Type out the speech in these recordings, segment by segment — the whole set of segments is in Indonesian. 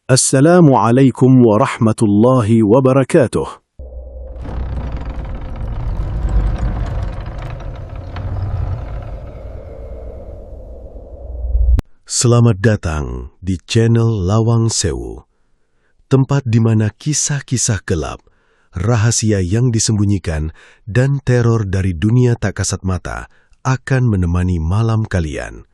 Assalamualaikum warahmatullahi wabarakatuh. Selamat datang di channel Lawang Sewu, tempat di mana kisah-kisah gelap, rahasia yang disembunyikan, dan teror dari dunia tak kasat mata akan menemani malam kalian.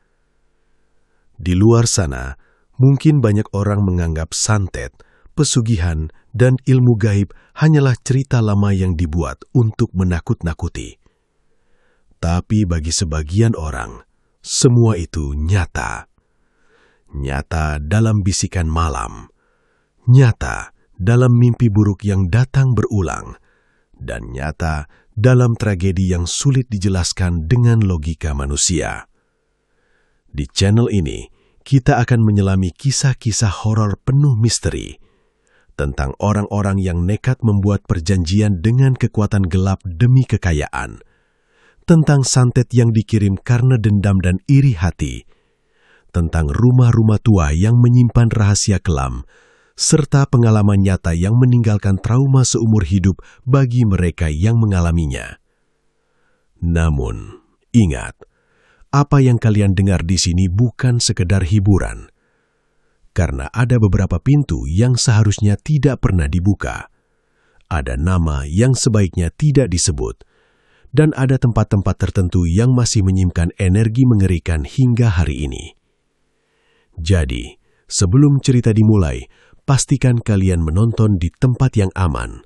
Di luar sana, mungkin banyak orang menganggap santet, pesugihan, dan ilmu gaib hanyalah cerita lama yang dibuat untuk menakut-nakuti. Tapi bagi sebagian orang, semua itu nyata. Nyata dalam bisikan malam, nyata dalam mimpi buruk yang datang berulang, dan nyata dalam tragedi yang sulit dijelaskan dengan logika manusia. Di channel ini, kita akan menyelami kisah-kisah horor penuh misteri tentang orang-orang yang nekat membuat perjanjian dengan kekuatan gelap demi kekayaan, tentang santet yang dikirim karena dendam dan iri hati, tentang rumah-rumah tua yang menyimpan rahasia kelam, serta pengalaman nyata yang meninggalkan trauma seumur hidup bagi mereka yang mengalaminya. Namun, ingat, apa yang kalian dengar di sini bukan sekedar hiburan, karena ada beberapa pintu yang seharusnya tidak pernah dibuka, ada nama yang sebaiknya tidak disebut, dan ada tempat-tempat tertentu yang masih menyimpan energi mengerikan hingga hari ini. Jadi, sebelum cerita dimulai, pastikan kalian menonton di tempat yang aman.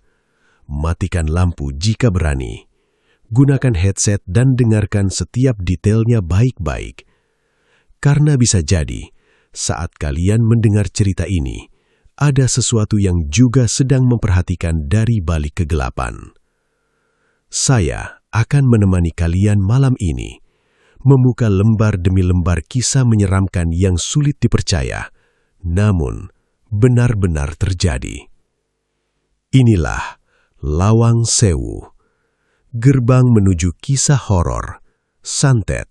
Matikan lampu jika berani. Gunakan headset dan dengarkan setiap detailnya baik-baik. Karena bisa jadi, saat kalian mendengar cerita ini, ada sesuatu yang juga sedang memperhatikan dari balik kegelapan. Saya akan menemani kalian malam ini, membuka lembar demi lembar kisah menyeramkan yang sulit dipercaya, namun benar-benar terjadi. Inilah Lawang Sewu, gerbang menuju kisah horor, santet,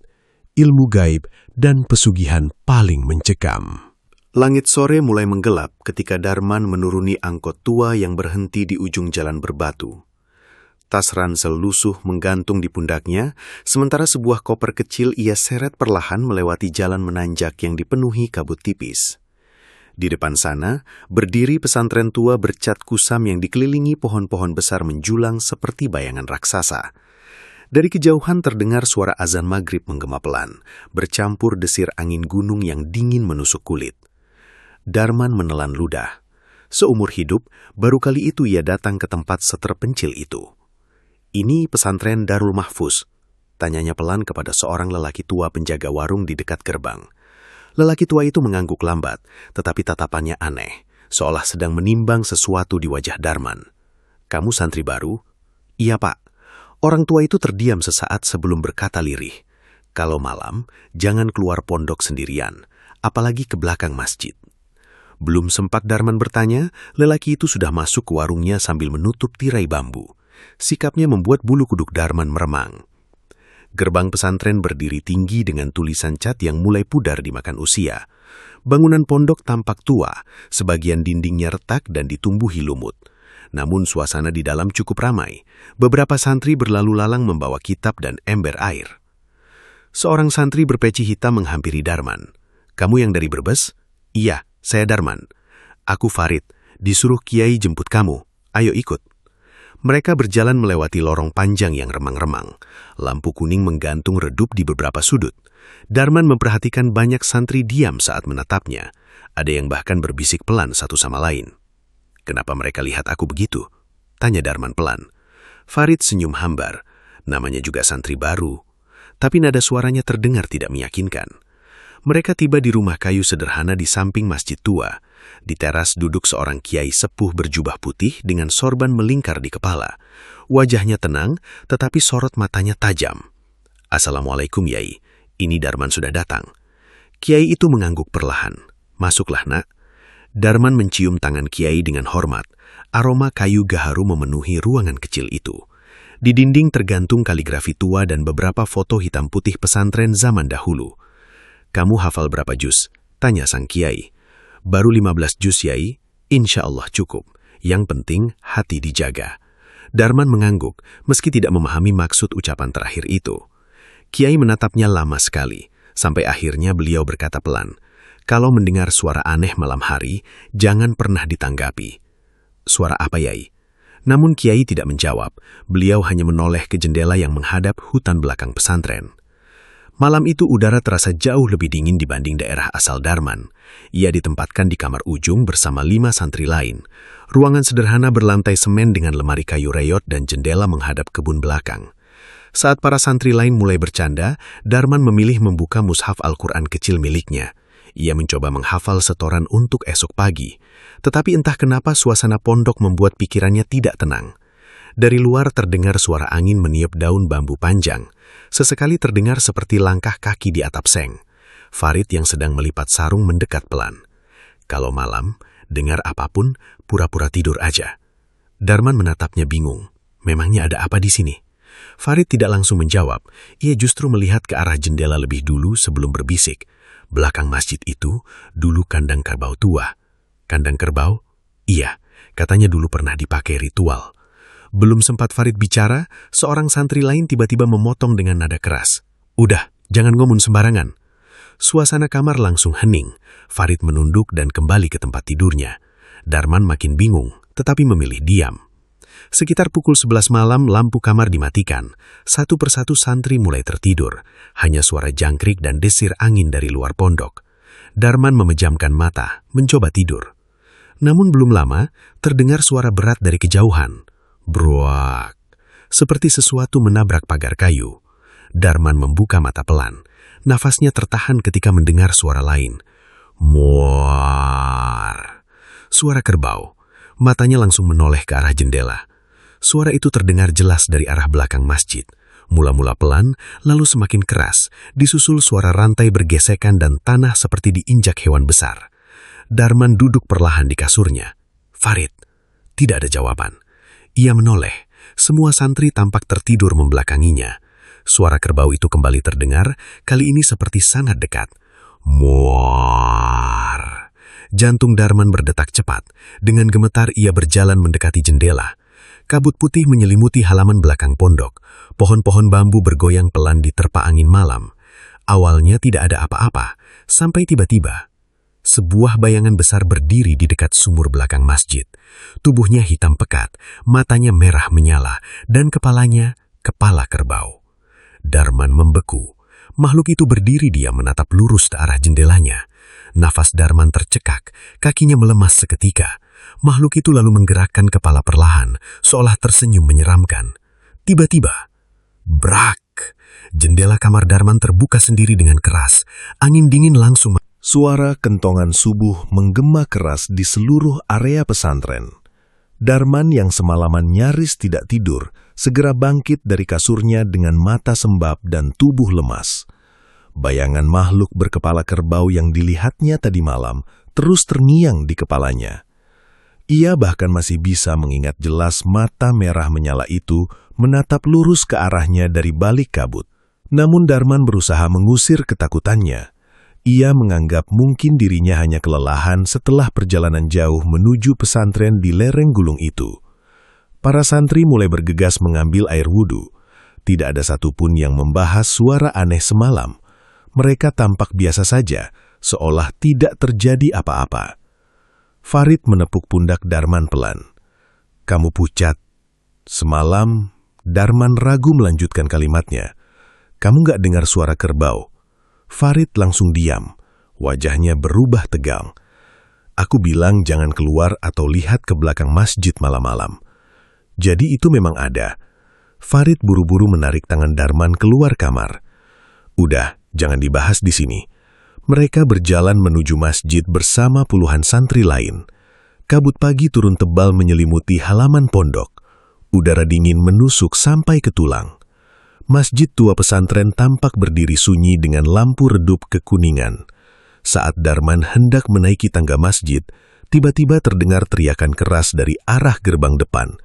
ilmu gaib, dan pesugihan paling mencekam. Langit sore mulai menggelap ketika Darman menuruni angkot tua yang berhenti di ujung jalan berbatu. Tas ransel lusuh menggantung di pundaknya, sementara sebuah koper kecil ia seret perlahan melewati jalan menanjak yang dipenuhi kabut tipis. Di depan sana, berdiri pesantren tua bercat kusam yang dikelilingi pohon-pohon besar menjulang seperti bayangan raksasa. Dari kejauhan terdengar suara azan maghrib menggema pelan, bercampur desir angin gunung yang dingin menusuk kulit. Darman menelan ludah. Seumur hidup, baru kali itu ia datang ke tempat seterpencil itu. "Ini pesantren Darul Mahfuz?" tanyanya pelan kepada seorang lelaki tua penjaga warung di dekat gerbang. Lelaki tua itu mengangguk lambat, tetapi tatapannya aneh, seolah sedang menimbang sesuatu di wajah Darman. "Kamu santri baru?" "Iya, Pak." Orang tua itu terdiam sesaat sebelum berkata lirih, "Kalau malam, jangan keluar pondok sendirian, apalagi ke belakang masjid." Belum sempat Darman bertanya, lelaki itu sudah masuk ke warungnya sambil menutup tirai bambu. Sikapnya membuat bulu kuduk Darman meremang. Gerbang pesantren berdiri tinggi dengan tulisan cat yang mulai pudar dimakan usia. Bangunan pondok tampak tua, sebagian dindingnya retak dan ditumbuhi lumut. Namun suasana di dalam cukup ramai. Beberapa santri berlalu lalang membawa kitab dan ember air. Seorang santri berpeci hitam menghampiri Darman. "Kamu yang dari Brebes?" "Iya, saya Darman." "Aku Farid, disuruh Kiai jemput kamu. Ayo ikut." Mereka berjalan melewati lorong panjang yang remang-remang. Lampu kuning menggantung redup di beberapa sudut. Darman memperhatikan banyak santri diam saat menatapnya. Ada yang bahkan berbisik pelan satu sama lain. "Kenapa mereka lihat aku begitu?" tanya Darman pelan. Farid senyum hambar. Namanya juga santri baru. Tapi nada suaranya terdengar tidak meyakinkan. Mereka tiba di rumah kayu sederhana di samping masjid tua. Di teras duduk seorang kiai sepuh berjubah putih dengan sorban melingkar di kepala. Wajahnya tenang, tetapi sorot matanya tajam. "Assalamualaikum, Yai. Ini Darman sudah datang." Kiai itu mengangguk perlahan. "Masuklah, Nak." Darman mencium tangan kiai dengan hormat. Aroma kayu gaharu memenuhi ruangan kecil itu. Di dinding tergantung kaligrafi tua dan beberapa foto hitam putih pesantren zaman dahulu. "Kamu hafal berapa juz?" tanya sang kiai. Baru 15 juz, Yai. Insya Allah cukup. Yang penting hati dijaga. Darman mengangguk, meski tidak memahami maksud ucapan terakhir itu. Kiai menatapnya lama sekali, sampai akhirnya beliau berkata pelan, "Kalau mendengar suara aneh malam hari, jangan pernah ditanggapi." "Suara apa, Yai?" Namun Kiai tidak menjawab, beliau hanya menoleh ke jendela yang menghadap hutan belakang pesantren. Malam itu udara terasa jauh lebih dingin dibanding daerah asal Darman. Ia ditempatkan di kamar ujung bersama 5 santri lain. Ruangan sederhana berlantai semen dengan lemari kayu reyot dan jendela menghadap kebun belakang. Saat para santri lain mulai bercanda, Darman memilih membuka mushaf Al-Quran kecil miliknya. Ia mencoba menghafal setoran untuk esok pagi. Tetapi entah kenapa suasana pondok membuat pikirannya tidak tenang. Dari luar terdengar suara angin meniup daun bambu panjang. Sesekali terdengar seperti langkah kaki di atap seng. Farid yang sedang melipat sarung mendekat pelan. Kalau malam, dengar apapun, pura-pura tidur aja. Darman menatapnya bingung. Memangnya ada apa di sini? Farid tidak langsung menjawab. Ia justru melihat ke arah jendela lebih dulu sebelum berbisik. Belakang masjid itu, dulu kandang kerbau tua. Kandang kerbau? Iya, katanya dulu pernah dipakai ritual. Belum sempat Farid bicara, seorang santri lain tiba-tiba memotong dengan nada keras. "Udah, jangan ngomong sembarangan." Suasana kamar langsung hening. Farid menunduk dan kembali ke tempat tidurnya. Darman makin bingung, tetapi memilih diam. Sekitar pukul 11 malam, lampu kamar dimatikan. Satu persatu santri mulai tertidur. Hanya suara jangkrik dan desir angin dari luar pondok. Darman memejamkan mata, mencoba tidur. Namun belum lama, terdengar suara berat dari kejauhan. Bruak. Seperti sesuatu menabrak pagar kayu. Darman membuka mata pelan. Nafasnya tertahan ketika mendengar suara lain. Muar. Suara kerbau. Matanya langsung menoleh ke arah jendela. Suara itu terdengar jelas dari arah belakang masjid. Mula-mula pelan, lalu semakin keras, disusul suara rantai bergesekan dan tanah seperti diinjak hewan besar. Darman duduk perlahan di kasurnya. Farid. Tidak ada jawaban. Ia menoleh. Semua santri tampak tertidur membelakanginya. Suara kerbau itu kembali terdengar, kali ini seperti sangat dekat. Muar. Jantung Darman berdetak cepat. Dengan gemetar ia berjalan mendekati jendela. Kabut putih menyelimuti halaman belakang pondok. Pohon-pohon bambu bergoyang pelan diterpa angin malam. Awalnya tidak ada apa-apa, sampai tiba-tiba sebuah bayangan besar berdiri di dekat sumur belakang masjid. Tubuhnya hitam pekat, matanya merah menyala, dan kepalanya kepala kerbau. Darman membeku. Makhluk itu berdiri diam menatap lurus ke arah jendelanya. Nafas Darman tercekak, kakinya melemas seketika. Makhluk itu lalu menggerakkan kepala perlahan, seolah tersenyum menyeramkan. Tiba-tiba, brak! Jendela kamar Darman terbuka sendiri dengan keras. Angin dingin langsung. Suara kentongan subuh menggema keras di seluruh area pesantren. Darman yang semalaman nyaris tidak tidur, segera bangkit dari kasurnya dengan mata sembab dan tubuh lemas. Bayangan makhluk berkepala kerbau yang dilihatnya tadi malam terus terngiang di kepalanya. Ia bahkan masih bisa mengingat jelas mata merah menyala itu menatap lurus ke arahnya dari balik kabut. Namun Darman berusaha mengusir ketakutannya. Ia menganggap mungkin dirinya hanya kelelahan setelah perjalanan jauh menuju pesantren di lereng gulung itu. Para santri mulai bergegas mengambil air wudhu. Tidak ada satupun yang membahas suara aneh semalam. Mereka tampak biasa saja, seolah tidak terjadi apa-apa. Farid menepuk pundak Darman pelan. "Kamu pucat." Semalam, Darman ragu melanjutkan kalimatnya. "Kamu gak dengar suara kerbau?" Farid langsung diam. Wajahnya berubah tegang. "Aku bilang jangan keluar atau lihat ke belakang masjid malam-malam." "Jadi itu memang ada." Farid buru-buru menarik tangan Darman keluar kamar. "Udah, jangan dibahas di sini." Mereka berjalan menuju masjid bersama puluhan santri lain. Kabut pagi turun tebal menyelimuti halaman pondok. Udara dingin menusuk sampai ke tulang. Masjid tua pesantren tampak berdiri sunyi dengan lampu redup kekuningan. Saat Darman hendak menaiki tangga masjid, tiba-tiba terdengar teriakan keras dari arah gerbang depan.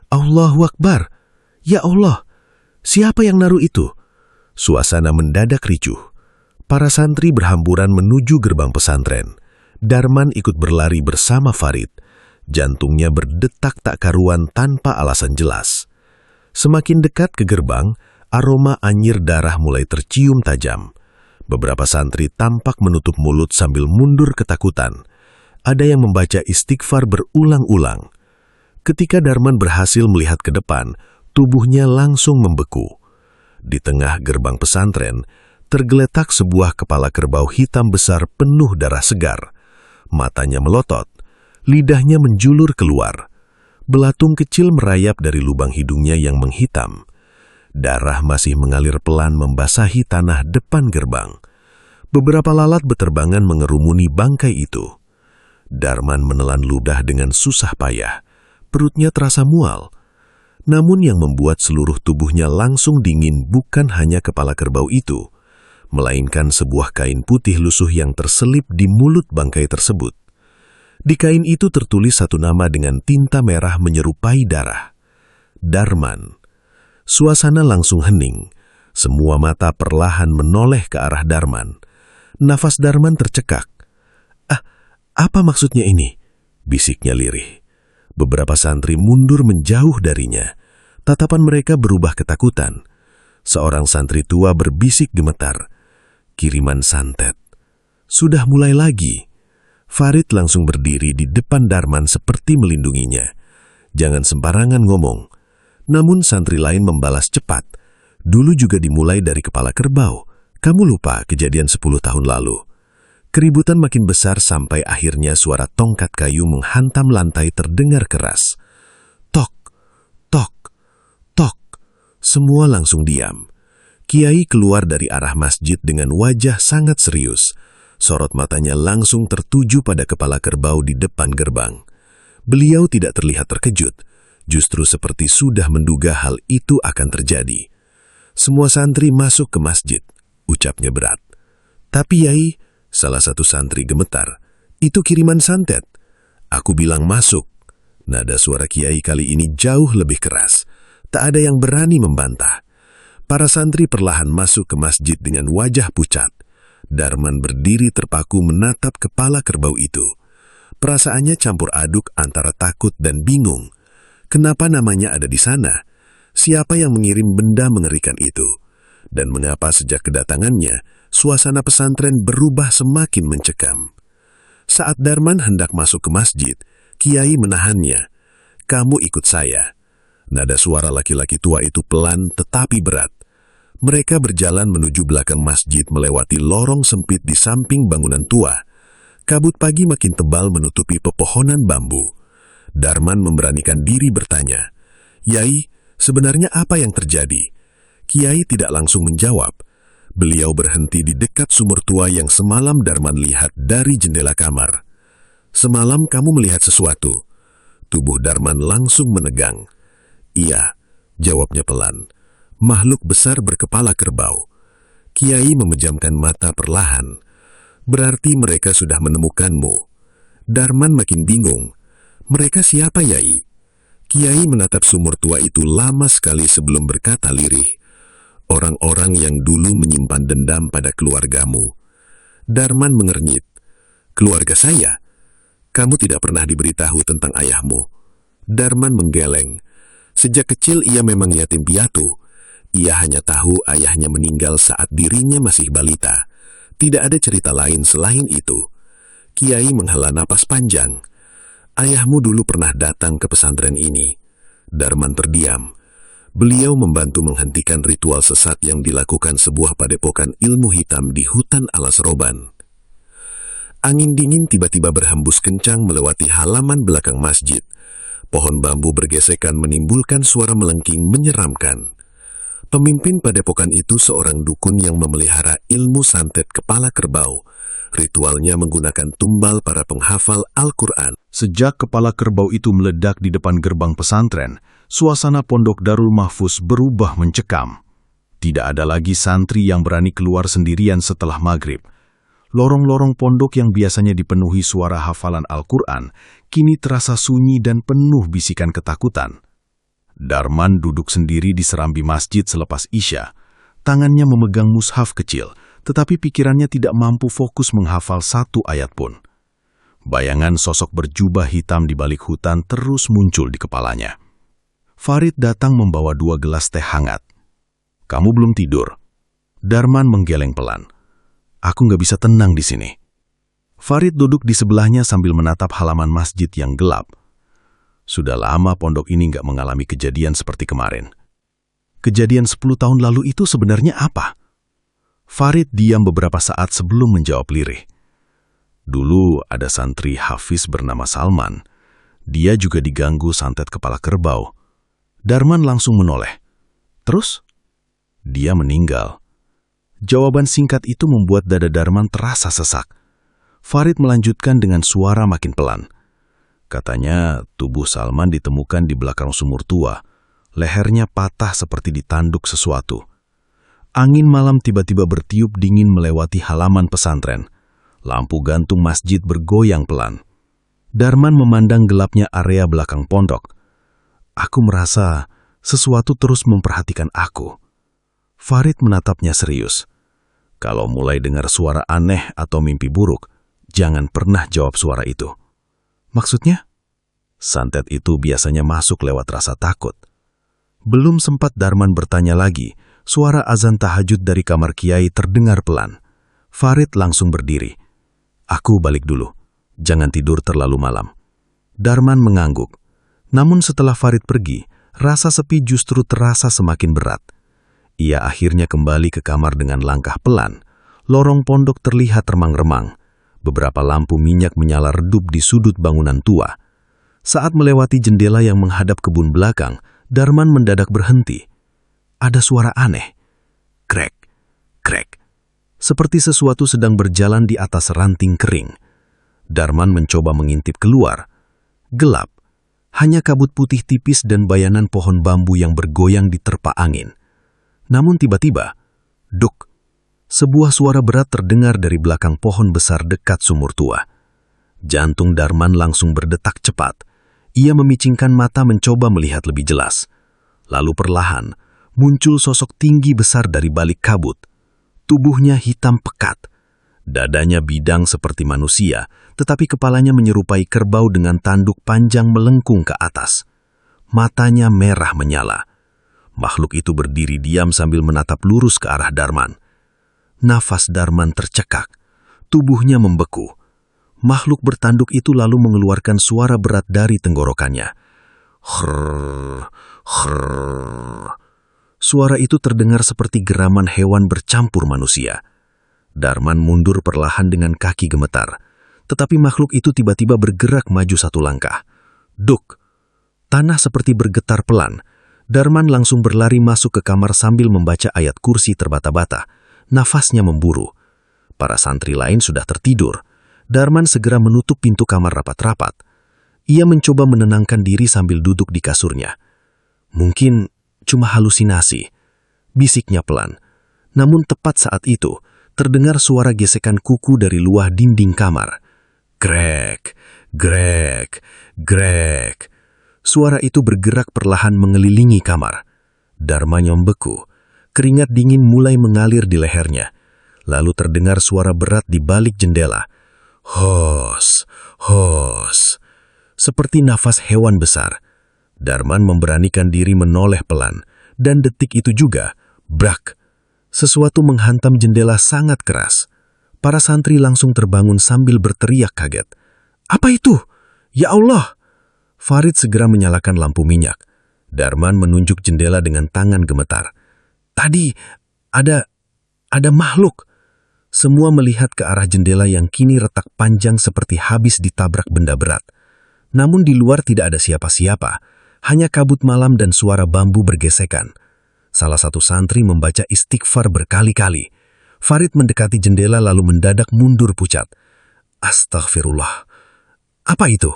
"Allahu Akbar! Ya Allah! Siapa yang naruh itu?" Suasana mendadak ricuh. Para santri berhamburan menuju gerbang pesantren. Darman ikut berlari bersama Farid. Jantungnya berdetak tak karuan tanpa alasan jelas. Semakin dekat ke gerbang, aroma anyir darah mulai tercium tajam. Beberapa santri tampak menutup mulut sambil mundur ketakutan. Ada yang membaca istighfar berulang-ulang. Ketika Darman berhasil melihat ke depan, tubuhnya langsung membeku. Di tengah gerbang pesantren, tergeletak sebuah kepala kerbau hitam besar penuh darah segar. Matanya melotot, lidahnya menjulur keluar. Belatung kecil merayap dari lubang hidungnya yang menghitam. Darah masih mengalir pelan membasahi tanah depan gerbang. Beberapa lalat beterbangan mengerumuni bangkai itu. Darman menelan ludah dengan susah payah. Perutnya terasa mual. Namun yang membuat seluruh tubuhnya langsung dingin bukan hanya kepala kerbau itu, melainkan sebuah kain putih lusuh yang terselip di mulut bangkai tersebut. Di kain itu tertulis satu nama dengan tinta merah menyerupai darah. Darman. Suasana langsung hening. Semua mata perlahan menoleh ke arah Darman. Nafas Darman tercekak. Apa maksudnya ini? Bisiknya lirih. Beberapa santri mundur menjauh darinya. Tatapan mereka berubah ketakutan. Seorang santri tua berbisik gemetar. Kiriman santet. Sudah mulai lagi. Farid langsung berdiri di depan Darman seperti melindunginya. Jangan sembarangan ngomong. Namun santri lain membalas cepat. Dulu juga dimulai dari kepala kerbau. Kamu lupa kejadian 10 tahun lalu. Keributan makin besar sampai akhirnya suara tongkat kayu menghantam lantai terdengar keras. Tok, tok, tok. Semua langsung diam. Kiai keluar dari arah masjid dengan wajah sangat serius. Sorot matanya langsung tertuju pada kepala kerbau di depan gerbang. Beliau tidak terlihat terkejut, justru seperti sudah menduga hal itu akan terjadi. Semua santri masuk ke masjid, ucapnya berat. Tapi Yai, salah satu santri gemetar, itu kiriman santet. Aku bilang masuk. Nada suara Kiai kali ini jauh lebih keras. Tak ada yang berani membantah. Para santri perlahan masuk ke masjid dengan wajah pucat. Darman berdiri terpaku menatap kepala kerbau itu. Perasaannya campur aduk antara takut dan bingung. Kenapa namanya ada di sana? Siapa yang mengirim benda mengerikan itu? Dan mengapa sejak kedatangannya, suasana pesantren berubah semakin mencekam? Saat Darman hendak masuk ke masjid, Kiai menahannya. Kamu ikut saya. Nada suara laki-laki tua itu pelan tetapi berat. Mereka berjalan menuju belakang masjid melewati lorong sempit di samping bangunan tua. Kabut pagi makin tebal menutupi pepohonan bambu. Darman memberanikan diri bertanya, Yai, sebenarnya apa yang terjadi? Kiai tidak langsung menjawab. Beliau berhenti di dekat sumur tua yang semalam Darman lihat dari jendela kamar. Semalam kamu melihat sesuatu. Tubuh Darman langsung menegang. Iya, jawabnya pelan. Makhluk besar berkepala kerbau. Kiai memejamkan mata perlahan. Berarti mereka sudah menemukanmu. Darman makin bingung. Mereka siapa, Yai? Kiai menatap sumur tua itu lama sekali sebelum berkata lirih. Orang-orang yang dulu menyimpan dendam pada keluargamu. Darman mengernyit. Keluarga saya? Kamu tidak pernah diberitahu tentang ayahmu. Darman menggeleng. Sejak kecil ia memang yatim piatu. Ia hanya tahu ayahnya meninggal saat dirinya masih balita. Tidak ada cerita lain selain itu. Kiai menghela napas panjang. Ayahmu dulu pernah datang ke pesantren ini. Darman terdiam. Beliau membantu menghentikan ritual sesat yang dilakukan sebuah padepokan ilmu hitam di hutan alas roban. Angin dingin tiba-tiba berhembus kencang melewati halaman belakang masjid. Pohon bambu bergesekan menimbulkan suara melengking menyeramkan. Pemimpin padepokan itu seorang dukun yang memelihara ilmu santet kepala kerbau. Ritualnya menggunakan tumbal para penghafal Al-Quran. Sejak kepala kerbau itu meledak di depan gerbang pesantren, suasana pondok Darul Mahfuz berubah mencekam. Tidak ada lagi santri yang berani keluar sendirian setelah maghrib. Lorong-lorong pondok yang biasanya dipenuhi suara hafalan Al-Quran, kini terasa sunyi dan penuh bisikan ketakutan. Darman duduk sendiri di serambi masjid selepas Isya. Tangannya memegang mushaf kecil, tetapi pikirannya tidak mampu fokus menghafal satu ayat pun. Bayangan sosok berjubah hitam di balik hutan terus muncul di kepalanya. Farid datang membawa 2 gelas teh hangat. "Kamu belum tidur?" Darman menggeleng pelan. "Aku nggak bisa tenang di sini." Farid duduk di sebelahnya sambil menatap halaman masjid yang gelap. Sudah lama pondok ini nggak mengalami kejadian seperti kemarin. Kejadian 10 tahun lalu itu sebenarnya apa? Farid diam beberapa saat sebelum menjawab lirih. Dulu ada santri Hafiz bernama Salman. Dia juga diganggu santet kepala kerbau. Darman langsung menoleh. "Terus?" "Dia meninggal." Jawaban singkat itu membuat dada Darman terasa sesak. Farid melanjutkan dengan suara makin pelan. Katanya tubuh Salman ditemukan di belakang sumur tua. Lehernya patah seperti ditanduk sesuatu. Angin malam tiba-tiba bertiup dingin melewati halaman pesantren. Lampu gantung masjid bergoyang pelan. Darman memandang gelapnya area belakang pondok. "Aku merasa sesuatu terus memperhatikan aku." Farid menatapnya serius. "Kalau mulai dengar suara aneh atau mimpi buruk, jangan pernah jawab suara itu." "Maksudnya?" "Santet itu biasanya masuk lewat rasa takut." Belum sempat Darman bertanya lagi, suara azan tahajud dari kamar kiai terdengar pelan. Farid langsung berdiri. "Aku balik dulu. Jangan tidur terlalu malam." Darman mengangguk. Namun setelah Farid pergi, rasa sepi justru terasa semakin berat. Ia akhirnya kembali ke kamar dengan langkah pelan. Lorong pondok terlihat remang-remang. Beberapa lampu minyak menyala redup di sudut bangunan tua. Saat melewati jendela yang menghadap kebun belakang, Darman mendadak berhenti. Ada suara aneh. Krek, krek. Seperti sesuatu sedang berjalan di atas ranting kering. Darman mencoba mengintip keluar. Gelap. Hanya kabut putih tipis dan bayangan pohon bambu yang bergoyang diterpa angin. Namun tiba-tiba, duk, sebuah suara berat terdengar dari belakang pohon besar dekat sumur tua. Jantung Darman langsung berdetak cepat. Ia memicingkan mata mencoba melihat lebih jelas. Lalu perlahan, muncul sosok tinggi besar dari balik kabut. Tubuhnya hitam pekat. Dadanya bidang seperti manusia, tetapi kepalanya menyerupai kerbau dengan tanduk panjang melengkung ke atas. Matanya merah menyala. Makhluk itu berdiri diam sambil menatap lurus ke arah Darman. Nafas Darman tercekak. Tubuhnya membeku. Makhluk bertanduk itu lalu mengeluarkan suara berat dari tenggorokannya. Hrrrr, hrrrr. Suara itu terdengar seperti geraman hewan bercampur manusia. Darman mundur perlahan dengan kaki gemetar. Tetapi makhluk itu tiba-tiba bergerak maju 1 langkah. Duk! Tanah seperti bergetar pelan. Darman langsung berlari masuk ke kamar sambil membaca ayat kursi terbata-bata. Nafasnya memburu. Para santri lain sudah tertidur. Darman segera menutup pintu kamar rapat-rapat. Ia mencoba menenangkan diri sambil duduk di kasurnya. Mungkin cuma halusinasi, bisiknya pelan. Namun tepat saat itu, terdengar suara gesekan kuku dari luar dinding kamar. Grek, grek, grek. Suara itu bergerak perlahan mengelilingi kamar. Darman membeku. Keringat dingin mulai mengalir di lehernya. Lalu terdengar suara berat di balik jendela. Hos, hos. Seperti nafas hewan besar. Darman memberanikan diri menoleh pelan. Dan detik itu juga, brak. Sesuatu menghantam jendela sangat keras. Para santri langsung terbangun sambil berteriak kaget. Apa itu? Ya Allah! Farid segera menyalakan lampu minyak. Darman menunjuk jendela dengan tangan gemetar. Tadi ada makhluk. Semua melihat ke arah jendela yang kini retak panjang seperti habis ditabrak benda berat. Namun di luar tidak ada siapa-siapa, hanya kabut malam dan suara bambu bergesekan. Salah satu santri membaca istighfar berkali-kali. Farid mendekati jendela lalu mendadak mundur pucat. Astaghfirullah. Apa itu?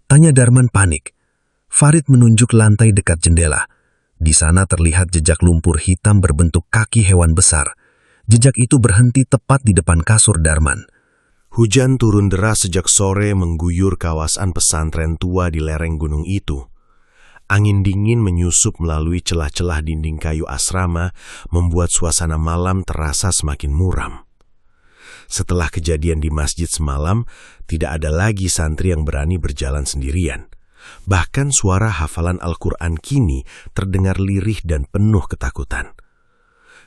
Tanya Darman panik. Farid menunjuk lantai dekat jendela. Di sana terlihat jejak lumpur hitam berbentuk kaki hewan besar. Jejak itu berhenti tepat di depan kasur Darman. Hujan turun deras sejak sore mengguyur kawasan pesantren tua di lereng gunung itu. Angin dingin menyusup melalui celah-celah dinding kayu asrama, membuat suasana malam terasa semakin muram. Setelah kejadian di masjid semalam, tidak ada lagi santri yang berani berjalan sendirian. Bahkan suara hafalan Al-Quran kini terdengar lirih dan penuh ketakutan.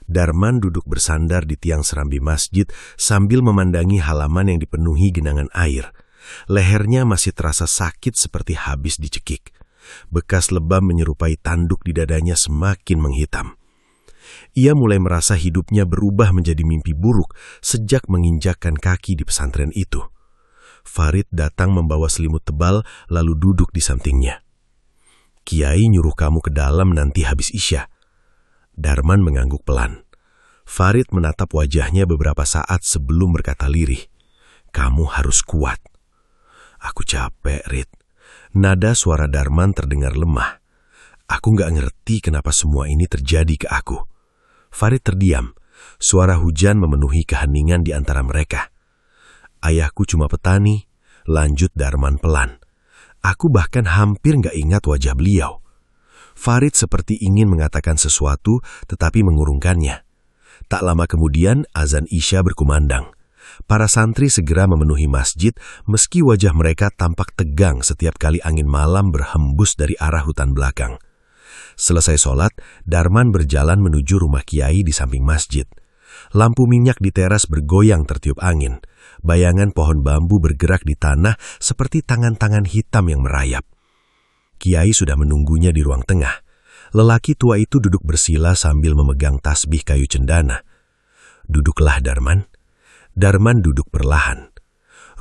Darman duduk bersandar di tiang serambi masjid sambil memandangi halaman yang dipenuhi genangan air. Lehernya masih terasa sakit seperti habis dicekik. Bekas lebam menyerupai tanduk di dadanya semakin menghitam. Ia mulai merasa hidupnya berubah menjadi mimpi buruk sejak menginjakkan kaki di pesantren itu. Farid datang membawa selimut tebal lalu duduk di sampingnya. Kiai nyuruh kamu ke dalam nanti habis Isya. Darman mengangguk pelan. Farid menatap wajahnya beberapa saat sebelum berkata lirih. Kamu harus kuat. Aku capek, Rid. Nada suara Darman terdengar lemah. Aku gak ngerti kenapa semua ini terjadi ke aku. Farid terdiam. Suara hujan memenuhi keheningan di antara mereka. Ayahku cuma petani, lanjut Darman pelan. Aku bahkan hampir gak ingat wajah beliau. Farid seperti ingin mengatakan sesuatu tetapi mengurungkannya. Tak lama kemudian azan Isya berkumandang. Para santri segera memenuhi masjid meski wajah mereka tampak tegang setiap kali angin malam berhembus dari arah hutan belakang. Selesai sholat, Darman berjalan menuju rumah Kiai di samping masjid. Lampu minyak di teras bergoyang tertiup angin. Bayangan pohon bambu bergerak di tanah seperti tangan-tangan hitam yang merayap. Kiai sudah menunggunya di ruang tengah. Lelaki tua itu duduk bersila sambil memegang tasbih kayu cendana. Duduklah, Darman. Darman duduk perlahan.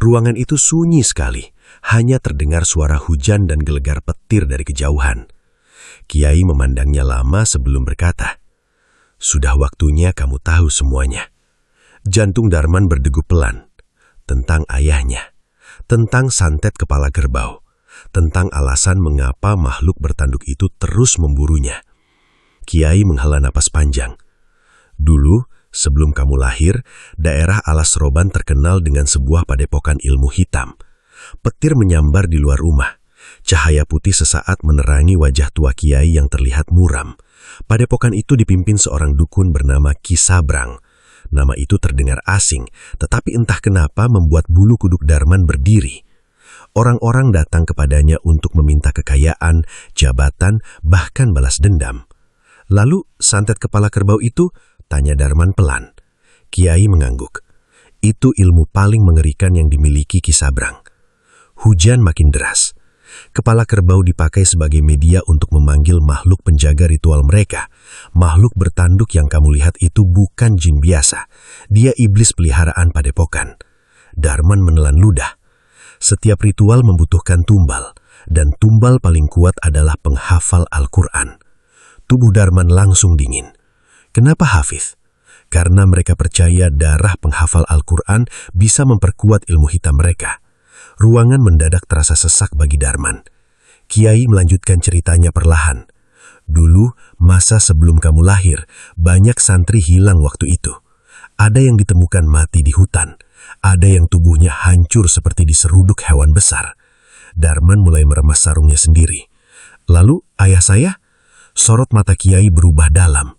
Ruangan itu sunyi sekali. Hanya terdengar suara hujan dan gelegar petir dari kejauhan. Kiai memandangnya lama sebelum berkata, "Sudah waktunya kamu tahu semuanya." Jantung Darman berdegup pelan. Tentang ayahnya. Tentang santet kepala kerbau. Tentang alasan mengapa makhluk bertanduk itu terus memburunya. Kiai menghela napas panjang. Dulu, sebelum kamu lahir, daerah Alas Roban terkenal dengan sebuah padepokan ilmu hitam. Petir menyambar di luar rumah. Cahaya putih sesaat menerangi wajah tua Kiai yang terlihat muram. Padepokan itu dipimpin seorang dukun bernama Ki Sabrang. Nama itu terdengar asing, tetapi entah kenapa membuat bulu kuduk Darman berdiri. Orang-orang datang kepadanya untuk meminta kekayaan, jabatan, bahkan balas dendam. Lalu, santet kepala kerbau itu? Tanya Darman pelan. Kiai mengangguk. Itu ilmu paling mengerikan yang dimiliki Ki Sabrang. Hujan makin deras. Kepala kerbau dipakai sebagai media untuk memanggil makhluk penjaga ritual mereka. Makhluk bertanduk yang kamu lihat itu bukan jin biasa. Dia iblis peliharaan padepokan. Darman menelan ludah. Setiap ritual membutuhkan tumbal, dan tumbal paling kuat adalah penghafal Al-Quran. Tubuh Darman langsung dingin. Kenapa Hafiz? Karena mereka percaya darah penghafal Al-Quran bisa memperkuat ilmu hitam mereka. Ruangan mendadak terasa sesak bagi Darman. Kiai melanjutkan ceritanya perlahan. Dulu, masa sebelum kamu lahir, banyak santri hilang waktu itu. Ada yang ditemukan mati di hutan. Ada yang tubuhnya hancur seperti diseruduk hewan besar. Darman mulai meremas sarungnya sendiri. Lalu, ayah saya? Sorot mata Kiai berubah dalam.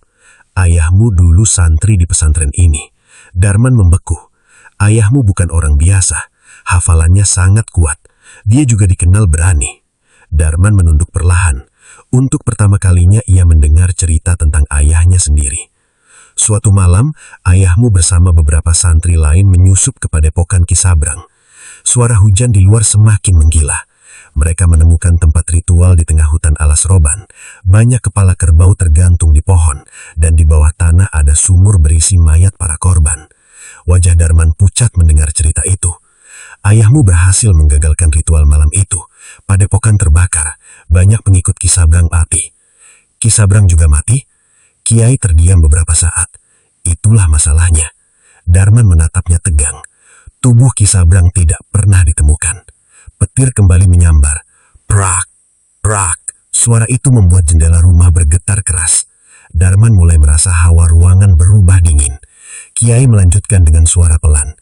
Ayahmu dulu santri di pesantren ini. Darman membeku. Ayahmu bukan orang biasa. Hafalannya sangat kuat. Dia juga dikenal berani. Darman menunduk perlahan. Untuk pertama kalinya ia mendengar cerita tentang ayahnya sendiri. Suatu malam, ayahmu bersama beberapa santri lain menyusup ke padepokan Ki Sabrang. Suara hujan di luar semakin menggila. Mereka menemukan tempat ritual di tengah hutan Alas Roban. Banyak kepala kerbau tergantung di pohon, dan di bawah tanah ada sumur berisi mayat para korban. Wajah Darman pucat mendengar cerita itu. Ayahmu berhasil menggagalkan ritual malam itu. Padepokan terbakar. Banyak pengikut Ki Sabrang mati. Ki Sabrang juga mati? Kiai terdiam beberapa saat. Itulah masalahnya. Darman menatapnya tegang. Tubuh Ki Sabrang tidak pernah ditemukan. Petir kembali menyambar. Prak, prak. Suara itu membuat jendela rumah bergetar keras. Darman mulai merasa hawa ruangan berubah dingin. Kiai melanjutkan dengan suara pelan.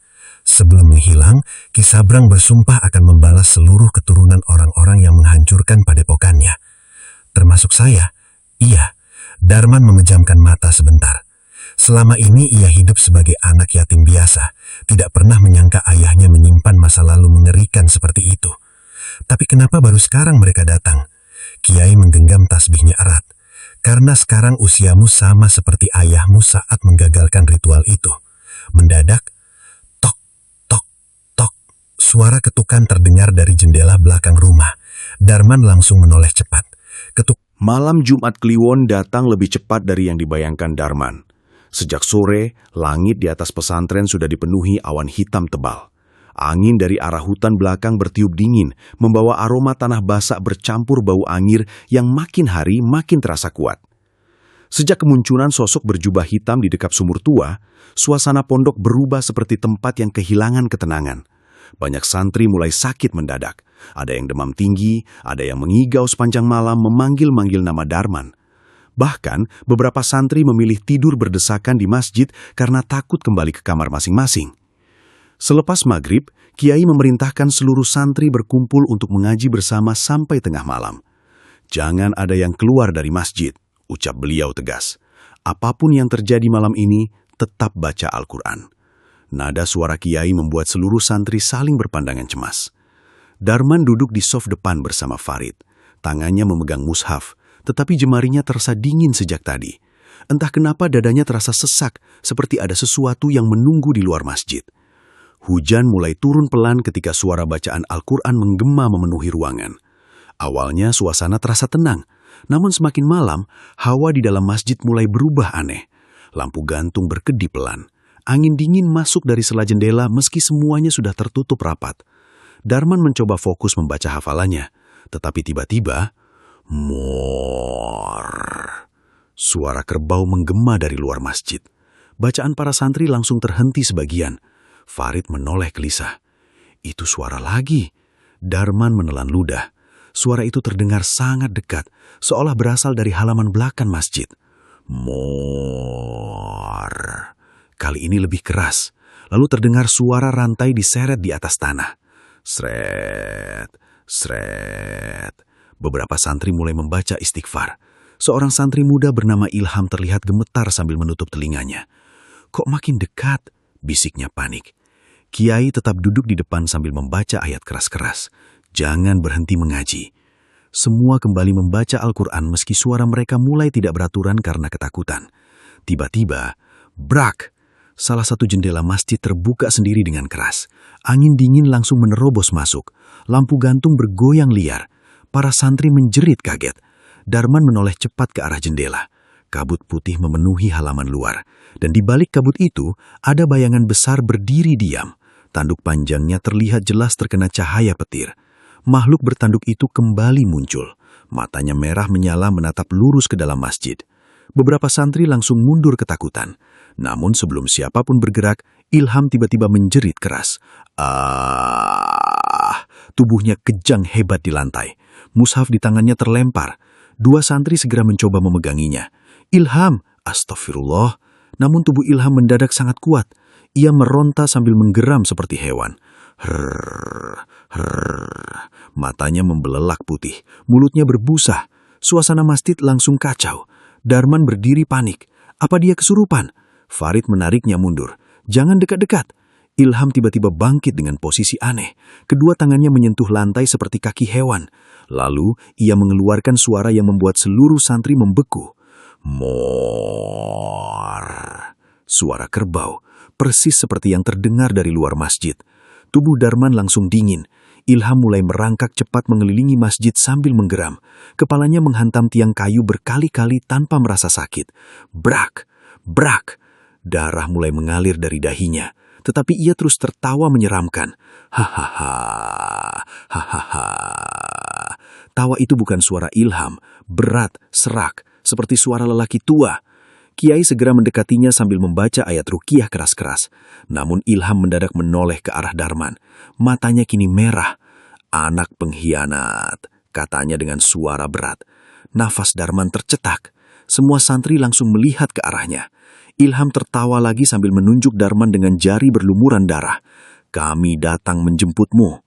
Sebelum menghilang, Ki Sabrang bersumpah akan membalas seluruh keturunan orang-orang yang menghancurkan padepokannya. Termasuk saya? Iya. Darman memejamkan mata sebentar. Selama ini ia hidup sebagai anak yatim biasa, tidak pernah menyangka ayahnya menyimpan masa lalu mengerikan seperti itu. Tapi kenapa baru sekarang mereka datang? Kiai menggenggam tasbihnya erat. Karena sekarang usiamu sama seperti ayahmu saat menggagalkan ritual itu. Mendadak, tok, tok, tok, suara ketukan terdengar dari jendela belakang rumah. Darman langsung menoleh cepat. Malam Jumat Kliwon datang lebih cepat dari yang dibayangkan Darman. Sejak sore, langit di atas pesantren sudah dipenuhi awan hitam tebal. Angin dari arah hutan belakang bertiup dingin, membawa aroma tanah basah bercampur bau angir yang makin hari makin terasa kuat. Sejak kemunculan sosok berjubah hitam di dekat sumur tua, suasana pondok berubah seperti tempat yang kehilangan ketenangan. Banyak santri mulai sakit mendadak. Ada yang demam tinggi, ada yang mengigau sepanjang malam memanggil-manggil nama Darman. Bahkan, beberapa santri memilih tidur berdesakan di masjid karena takut kembali ke kamar masing-masing. Selepas maghrib, Kiai memerintahkan seluruh santri berkumpul untuk mengaji bersama sampai tengah malam. "Jangan ada yang keluar dari masjid," ucap beliau tegas. "Apapun yang terjadi malam ini, tetap baca Al-Quran." Nada suara Kiai membuat seluruh santri saling berpandangan cemas. Darman duduk di sof depan bersama Farid. Tangannya memegang mushaf, tetapi jemarinya terasa dingin sejak tadi. Entah kenapa dadanya terasa sesak, seperti ada sesuatu yang menunggu di luar masjid. Hujan mulai turun pelan ketika suara bacaan Al-Quran menggema memenuhi ruangan. Awalnya suasana terasa tenang, namun semakin malam, hawa di dalam masjid mulai berubah aneh. Lampu gantung berkedip pelan. Angin dingin masuk dari sela jendela meski semuanya sudah tertutup rapat. Darman mencoba fokus membaca hafalannya, tetapi tiba-tiba, mor. Suara kerbau menggema dari luar masjid. Bacaan para santri langsung terhenti sebagian. Farid menoleh gelisah. "Itu suara lagi." Darman menelan ludah. Suara itu terdengar sangat dekat, seolah berasal dari halaman belakang masjid. Mor. Kali ini lebih keras. Lalu terdengar suara rantai diseret di atas tanah. Sret, sret. Beberapa santri mulai membaca istighfar. Seorang santri muda bernama Ilham terlihat gemetar sambil menutup telinganya. "Kok makin dekat?" bisiknya panik. Kiai tetap duduk di depan sambil membaca ayat keras-keras. Jangan berhenti mengaji. Semua kembali membaca Al-Quran meski suara mereka mulai tidak beraturan karena ketakutan. Tiba-tiba, brak! Salah satu jendela masjid terbuka sendiri dengan keras. Angin dingin langsung menerobos masuk. Lampu gantung bergoyang liar. Para santri menjerit kaget. Darman menoleh cepat ke arah jendela. Kabut putih memenuhi halaman luar. Dan di balik kabut itu, ada bayangan besar berdiri diam. Tanduk panjangnya terlihat jelas terkena cahaya petir. Makhluk bertanduk itu kembali muncul. Matanya merah menyala menatap lurus ke dalam masjid. Beberapa santri langsung mundur ketakutan. Namun sebelum siapapun bergerak, Ilham tiba-tiba menjerit keras. "Ah!" Tubuhnya kejang hebat di lantai. Mushaf di tangannya terlempar. Dua santri segera mencoba memeganginya. "Ilham!" Astagfirullah. Namun tubuh Ilham mendadak sangat kuat. Ia meronta sambil menggeram seperti hewan. Herr, herr. Matanya membelelak putih. Mulutnya berbusa. Suasana masjid langsung kacau. Darman berdiri panik. Apa dia kesurupan? Farid menariknya mundur. "Jangan dekat-dekat." Ilham tiba-tiba bangkit dengan posisi aneh. Kedua tangannya menyentuh lantai seperti kaki hewan. Lalu ia mengeluarkan suara yang membuat seluruh santri membeku. Mor. Suara kerbau, persis seperti yang terdengar dari luar masjid. Tubuh Darman langsung dingin. Ilham mulai merangkak cepat mengelilingi masjid sambil menggeram. Kepalanya menghantam tiang kayu berkali-kali tanpa merasa sakit. Brak, brak. Darah mulai mengalir dari dahinya. Tetapi ia terus tertawa menyeramkan. Hahaha, hahaha. Tawa itu bukan suara Ilham, berat, serak, seperti suara lelaki tua. Kiai segera mendekatinya sambil membaca ayat ruqyah keras-keras. Namun Ilham mendadak menoleh ke arah Darman. Matanya kini merah. "Anak pengkhianat," katanya dengan suara berat. Nafas Darman tercetak. Semua santri langsung melihat ke arahnya. Ilham tertawa lagi sambil menunjuk Darman dengan jari berlumuran darah. "Kami datang menjemputmu."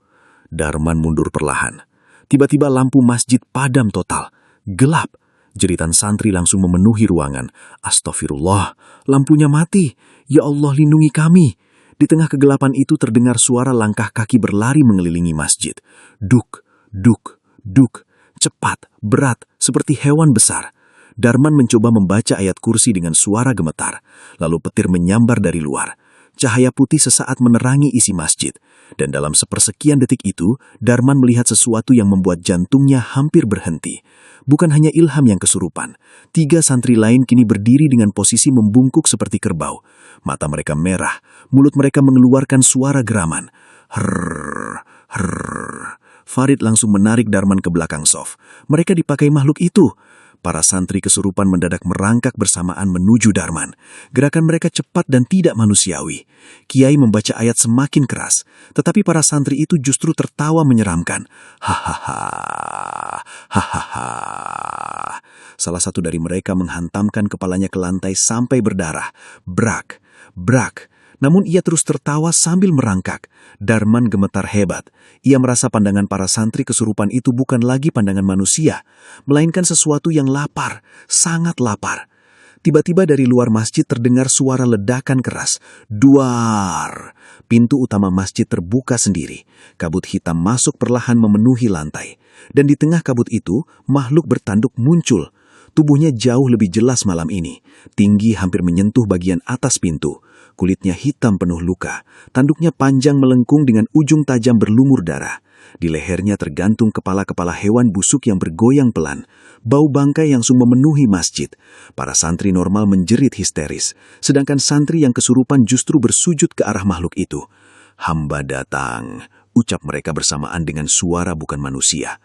Darman mundur perlahan. Tiba-tiba lampu masjid padam total. Gelap. Jeritan santri langsung memenuhi ruangan. Astagfirullah, lampunya mati. Ya Allah, lindungi kami. Di tengah kegelapan itu terdengar suara langkah kaki berlari mengelilingi masjid. Duk, duk, duk. Cepat, berat, seperti hewan besar. Darman mencoba membaca ayat kursi dengan suara gemetar. Lalu petir menyambar dari luar. Cahaya putih sesaat menerangi isi masjid. Dan dalam sepersekian detik itu, Darman melihat sesuatu yang membuat jantungnya hampir berhenti. Bukan hanya Ilham yang kesurupan. 3 santri lain kini berdiri dengan posisi membungkuk seperti kerbau. Mata mereka merah, mulut mereka mengeluarkan suara geraman. Herrrr, herrrr. Farid langsung menarik Darman ke belakang sof. Mereka dipakai makhluk itu. Para santri kesurupan mendadak merangkak bersamaan menuju Darman. Gerakan mereka cepat dan tidak manusiawi. Kiai membaca ayat semakin keras, tetapi para santri itu justru tertawa menyeramkan. Hahaha, hahaha. Salah satu dari mereka menghantamkan kepalanya ke lantai sampai berdarah. Brak, brak. Namun ia terus tertawa sambil merangkak. Darman gemetar hebat. Ia merasa pandangan para santri kesurupan itu bukan lagi pandangan manusia, melainkan sesuatu yang lapar, sangat lapar. Tiba-tiba dari luar masjid terdengar suara ledakan keras. Duar! Pintu utama masjid terbuka sendiri. Kabut hitam masuk perlahan memenuhi lantai. Dan di tengah kabut itu, makhluk bertanduk muncul. Tubuhnya jauh lebih jelas malam ini. Tinggi hampir menyentuh bagian atas pintu. Kulitnya hitam penuh luka. Tanduknya panjang melengkung dengan ujung tajam berlumur darah. Di lehernya tergantung kepala-kepala hewan busuk yang bergoyang pelan. Bau bangkai langsung memenuhi masjid. Para santri normal menjerit histeris. Sedangkan santri yang kesurupan justru bersujud ke arah makhluk itu. Hamba datang, ucap mereka bersamaan dengan suara bukan manusia.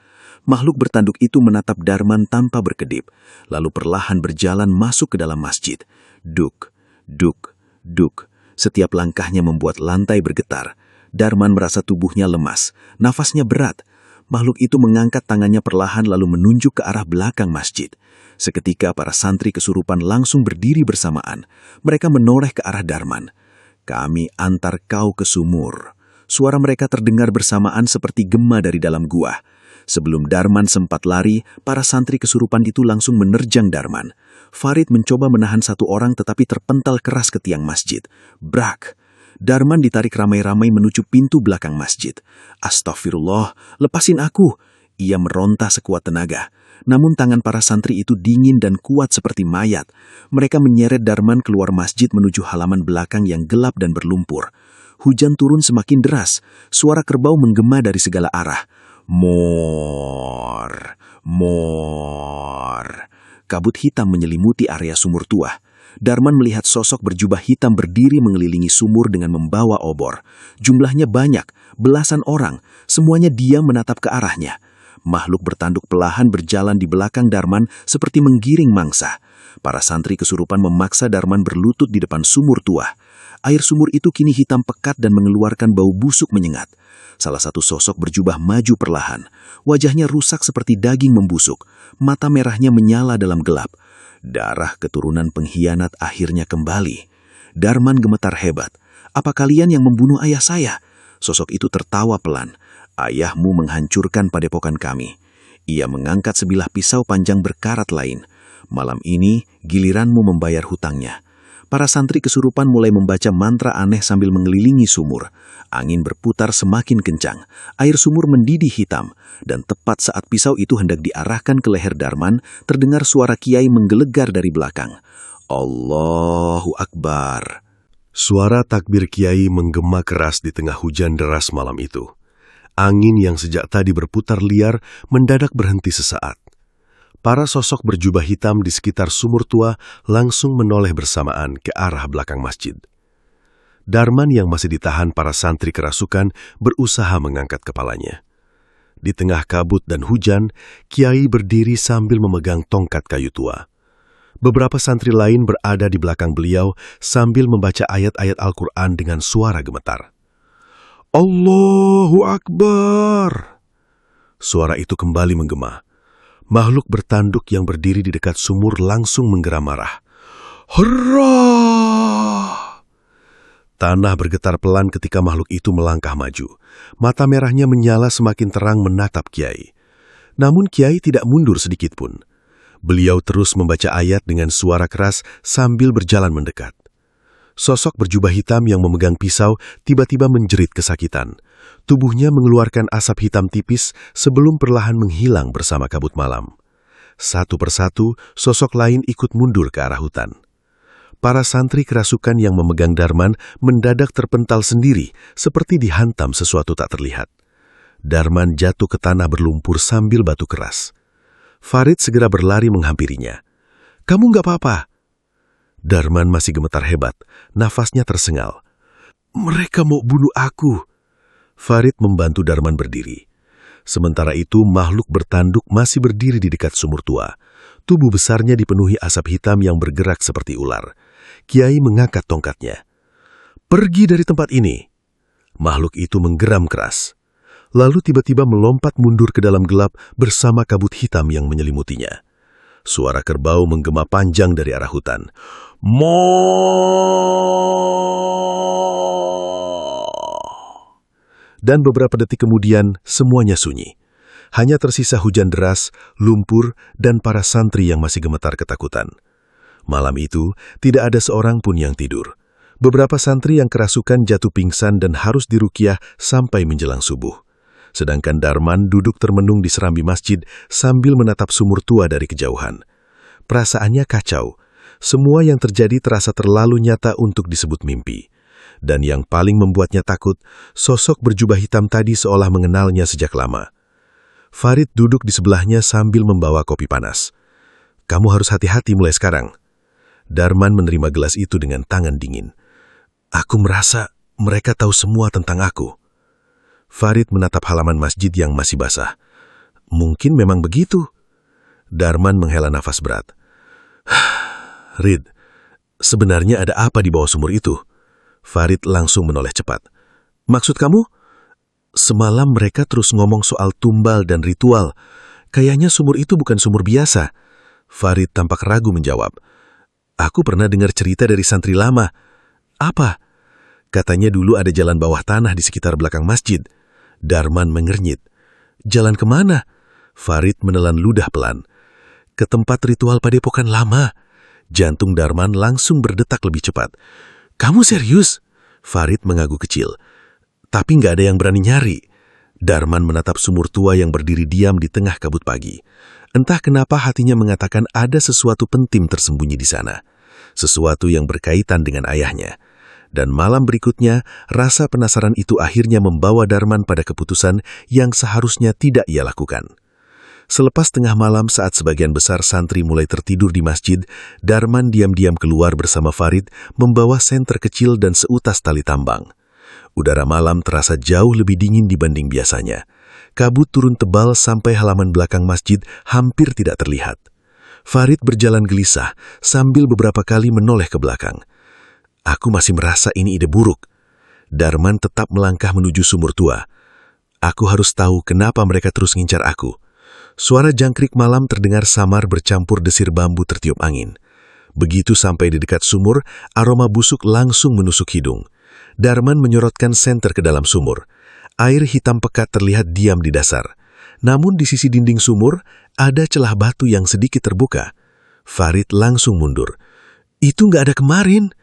Makhluk bertanduk itu menatap Darman tanpa berkedip, lalu perlahan berjalan masuk ke dalam masjid. Duk, duk, duk. Setiap langkahnya membuat lantai bergetar. Darman merasa tubuhnya lemas, nafasnya berat. Makhluk itu mengangkat tangannya perlahan lalu menunjuk ke arah belakang masjid. Seketika para santri kesurupan langsung berdiri bersamaan. Mereka menoleh ke arah Darman. Kami antar kau ke sumur. Suara mereka terdengar bersamaan seperti gema dari dalam gua. Sebelum Darman sempat lari, para santri kesurupan itu langsung menerjang Darman. Farid mencoba menahan satu orang tetapi terpental keras ke tiang masjid. Brak! Darman ditarik ramai-ramai menuju pintu belakang masjid. Astagfirullah, lepasin aku! Ia meronta sekuat tenaga. Namun tangan para santri itu dingin dan kuat seperti mayat. Mereka menyeret Darman keluar masjid menuju halaman belakang yang gelap dan berlumpur. Hujan turun semakin deras. Suara kerbau menggema dari segala arah. Mor, mor. Kabut hitam menyelimuti area sumur tua. Darman melihat sosok berjubah hitam berdiri mengelilingi sumur dengan membawa obor. Jumlahnya banyak, belasan orang, semuanya diam menatap ke arahnya. Makhluk bertanduk perlahan berjalan di belakang Darman seperti menggiring mangsa. Para santri kesurupan memaksa Darman berlutut di depan sumur tua. Air sumur itu kini hitam pekat dan mengeluarkan bau busuk menyengat. Salah satu sosok berjubah maju perlahan. Wajahnya rusak seperti daging membusuk. Mata merahnya menyala dalam gelap. Darah keturunan pengkhianat akhirnya kembali. Darman gemetar hebat. Apa kalian yang membunuh ayah saya? Sosok itu tertawa pelan. Ayahmu menghancurkan padepokan kami. Ia mengangkat sebilah pisau panjang berkarat lain. Malam ini giliranmu membayar hutangnya. Para santri kesurupan mulai membaca mantra aneh sambil mengelilingi sumur. Angin berputar semakin kencang. Air sumur mendidih hitam. Dan tepat saat pisau itu hendak diarahkan ke leher Darman, terdengar suara kiai menggelegar dari belakang. Allahu Akbar. Suara takbir kiai menggema keras di tengah hujan deras malam itu. Angin yang sejak tadi berputar liar mendadak berhenti sesaat. Para sosok berjubah hitam di sekitar sumur tua langsung menoleh bersamaan ke arah belakang masjid. Darman yang masih ditahan para santri kerasukan berusaha mengangkat kepalanya. Di tengah kabut dan hujan, kiai berdiri sambil memegang tongkat kayu tua. Beberapa santri lain berada di belakang beliau sambil membaca ayat-ayat Al-Quran dengan suara gemetar. Allahu Akbar! Suara itu kembali menggema. Makhluk bertanduk yang berdiri di dekat sumur langsung menggeram marah. Hurrah! Tanah bergetar pelan ketika makhluk itu melangkah maju. Mata merahnya menyala semakin terang menatap Kiai. Namun Kiai tidak mundur sedikit pun. Beliau terus membaca ayat dengan suara keras sambil berjalan mendekat. Sosok berjubah hitam yang memegang pisau tiba-tiba menjerit kesakitan. Tubuhnya mengeluarkan asap hitam tipis sebelum perlahan menghilang bersama kabut malam. Satu persatu, sosok lain ikut mundur ke arah hutan. Para santri kerasukan yang memegang Darman mendadak terpental sendiri, seperti dihantam sesuatu tak terlihat. Darman jatuh ke tanah berlumpur sambil batu keras. Farid segera berlari menghampirinya. "Kamu nggak apa-apa?" Darman masih gemetar hebat, nafasnya tersengal. "Mereka mau bunuh aku." Farid membantu Darman berdiri. Sementara itu, makhluk bertanduk masih berdiri di dekat sumur tua. Tubuh besarnya dipenuhi asap hitam yang bergerak seperti ular. Kiai mengangkat tongkatnya. "Pergi dari tempat ini." Makhluk itu menggeram keras. Lalu tiba-tiba melompat mundur ke dalam gelap bersama kabut hitam yang menyelimutinya. Suara kerbau menggema panjang dari arah hutan. "Mo!" Dan beberapa detik kemudian, semuanya sunyi. Hanya tersisa hujan deras, lumpur, dan para santri yang masih gemetar ketakutan. Malam itu, tidak ada seorang pun yang tidur. Beberapa santri yang kerasukan jatuh pingsan dan harus diruqyah sampai menjelang subuh. Sedangkan Darman duduk termenung di serambi masjid sambil menatap sumur tua dari kejauhan. Perasaannya kacau. Semua yang terjadi terasa terlalu nyata untuk disebut mimpi. Dan yang paling membuatnya takut, sosok berjubah hitam tadi seolah mengenalnya sejak lama. Farid duduk di sebelahnya sambil membawa kopi panas. "Kamu harus hati-hati mulai sekarang." Darman menerima gelas itu dengan tangan dingin. "Aku merasa mereka tahu semua tentang aku." Farid menatap halaman masjid yang masih basah. "Mungkin memang begitu." Darman menghela nafas berat. "Rid, sebenarnya ada apa di bawah sumur itu?" Farid langsung menoleh cepat. "Maksud kamu?" "Semalam mereka terus ngomong soal tumbal dan ritual. Kayaknya sumur itu bukan sumur biasa." Farid tampak ragu menjawab. "Aku pernah dengar cerita dari santri lama." "Apa?" "Katanya dulu ada jalan bawah tanah di sekitar belakang masjid." Darman mengernyit. "Jalan kemana?" Farid menelan ludah pelan. "Ke tempat ritual padepokan lama." Jantung Darman langsung berdetak lebih cepat. "Kamu serius?" Farid mengagu kecil. "Tapi nggak ada yang berani nyari." Darman menatap sumur tua yang berdiri diam di tengah kabut pagi. Entah kenapa hatinya mengatakan ada sesuatu penting tersembunyi di sana. Sesuatu yang berkaitan dengan ayahnya. Dan malam berikutnya, rasa penasaran itu akhirnya membawa Darman pada keputusan yang seharusnya tidak ia lakukan. Selepas tengah malam saat sebagian besar santri mulai tertidur di masjid, Darman diam-diam keluar bersama Farid membawa senter kecil dan seutas tali tambang. Udara malam terasa jauh lebih dingin dibanding biasanya. Kabut turun tebal sampai halaman belakang masjid hampir tidak terlihat. Farid berjalan gelisah sambil beberapa kali menoleh ke belakang. "Aku masih merasa ini ide buruk." Darman tetap melangkah menuju sumur tua. "Aku harus tahu kenapa mereka terus ngincar aku." Suara jangkrik malam terdengar samar bercampur desir bambu tertiup angin. Begitu sampai di dekat sumur, aroma busuk langsung menusuk hidung. Darman menyorotkan senter ke dalam sumur. Air hitam pekat terlihat diam di dasar. Namun di sisi dinding sumur, ada celah batu yang sedikit terbuka. Farid langsung mundur. "Itu nggak ada kemarin."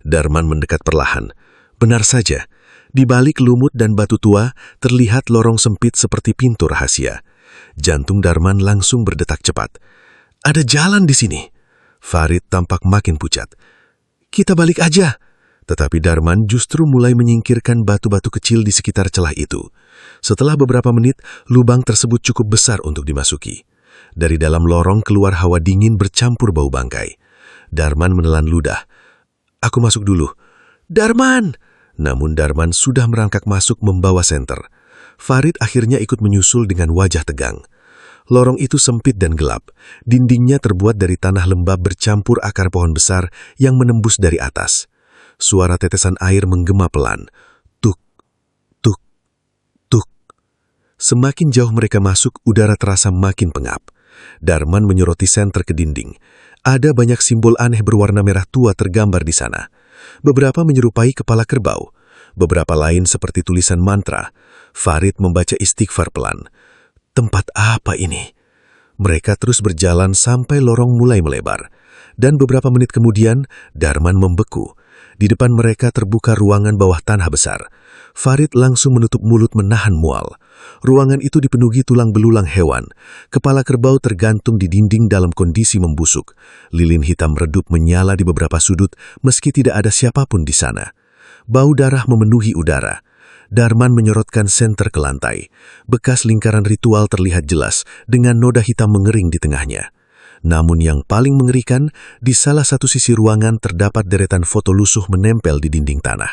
Darman mendekat perlahan. Benar saja, di balik lumut dan batu tua, terlihat lorong sempit seperti pintu rahasia. Jantung Darman langsung berdetak cepat. "Ada jalan di sini." Farid tampak makin pucat. "Kita balik aja." Tetapi Darman justru mulai menyingkirkan batu-batu kecil di sekitar celah itu. Setelah beberapa menit, lubang tersebut cukup besar untuk dimasuki. Dari dalam lorong keluar hawa dingin bercampur bau bangkai. Darman menelan ludah. "Aku masuk dulu." "Darman!" Namun Darman sudah merangkak masuk membawa senter. Farid akhirnya ikut menyusul dengan wajah tegang. Lorong itu sempit dan gelap. Dindingnya terbuat dari tanah lembab bercampur akar pohon besar yang menembus dari atas. Suara tetesan air menggema pelan. Tuk, tuk, tuk. Semakin jauh mereka masuk, udara terasa makin pengap. Darman menyoroti senter ke dinding. Ada banyak simbol aneh berwarna merah tua tergambar di sana. Beberapa menyerupai kepala kerbau. Beberapa lain seperti tulisan mantra. Farid membaca istighfar pelan. Tempat apa ini? Mereka terus berjalan sampai lorong mulai melebar. Dan beberapa menit kemudian, Darman membeku. Di depan mereka terbuka ruangan bawah tanah besar. Farid langsung menutup mulut menahan mual. Ruangan itu dipenuhi tulang belulang hewan. Kepala kerbau tergantung di dinding dalam kondisi membusuk. Lilin hitam redup menyala di beberapa sudut meski tidak ada siapapun di sana. Bau darah memenuhi udara. Darman menyorotkan senter ke lantai. Bekas lingkaran ritual terlihat jelas dengan noda hitam mengering di tengahnya. Namun yang paling mengerikan, di salah satu sisi ruangan terdapat deretan foto lusuh menempel di dinding tanah.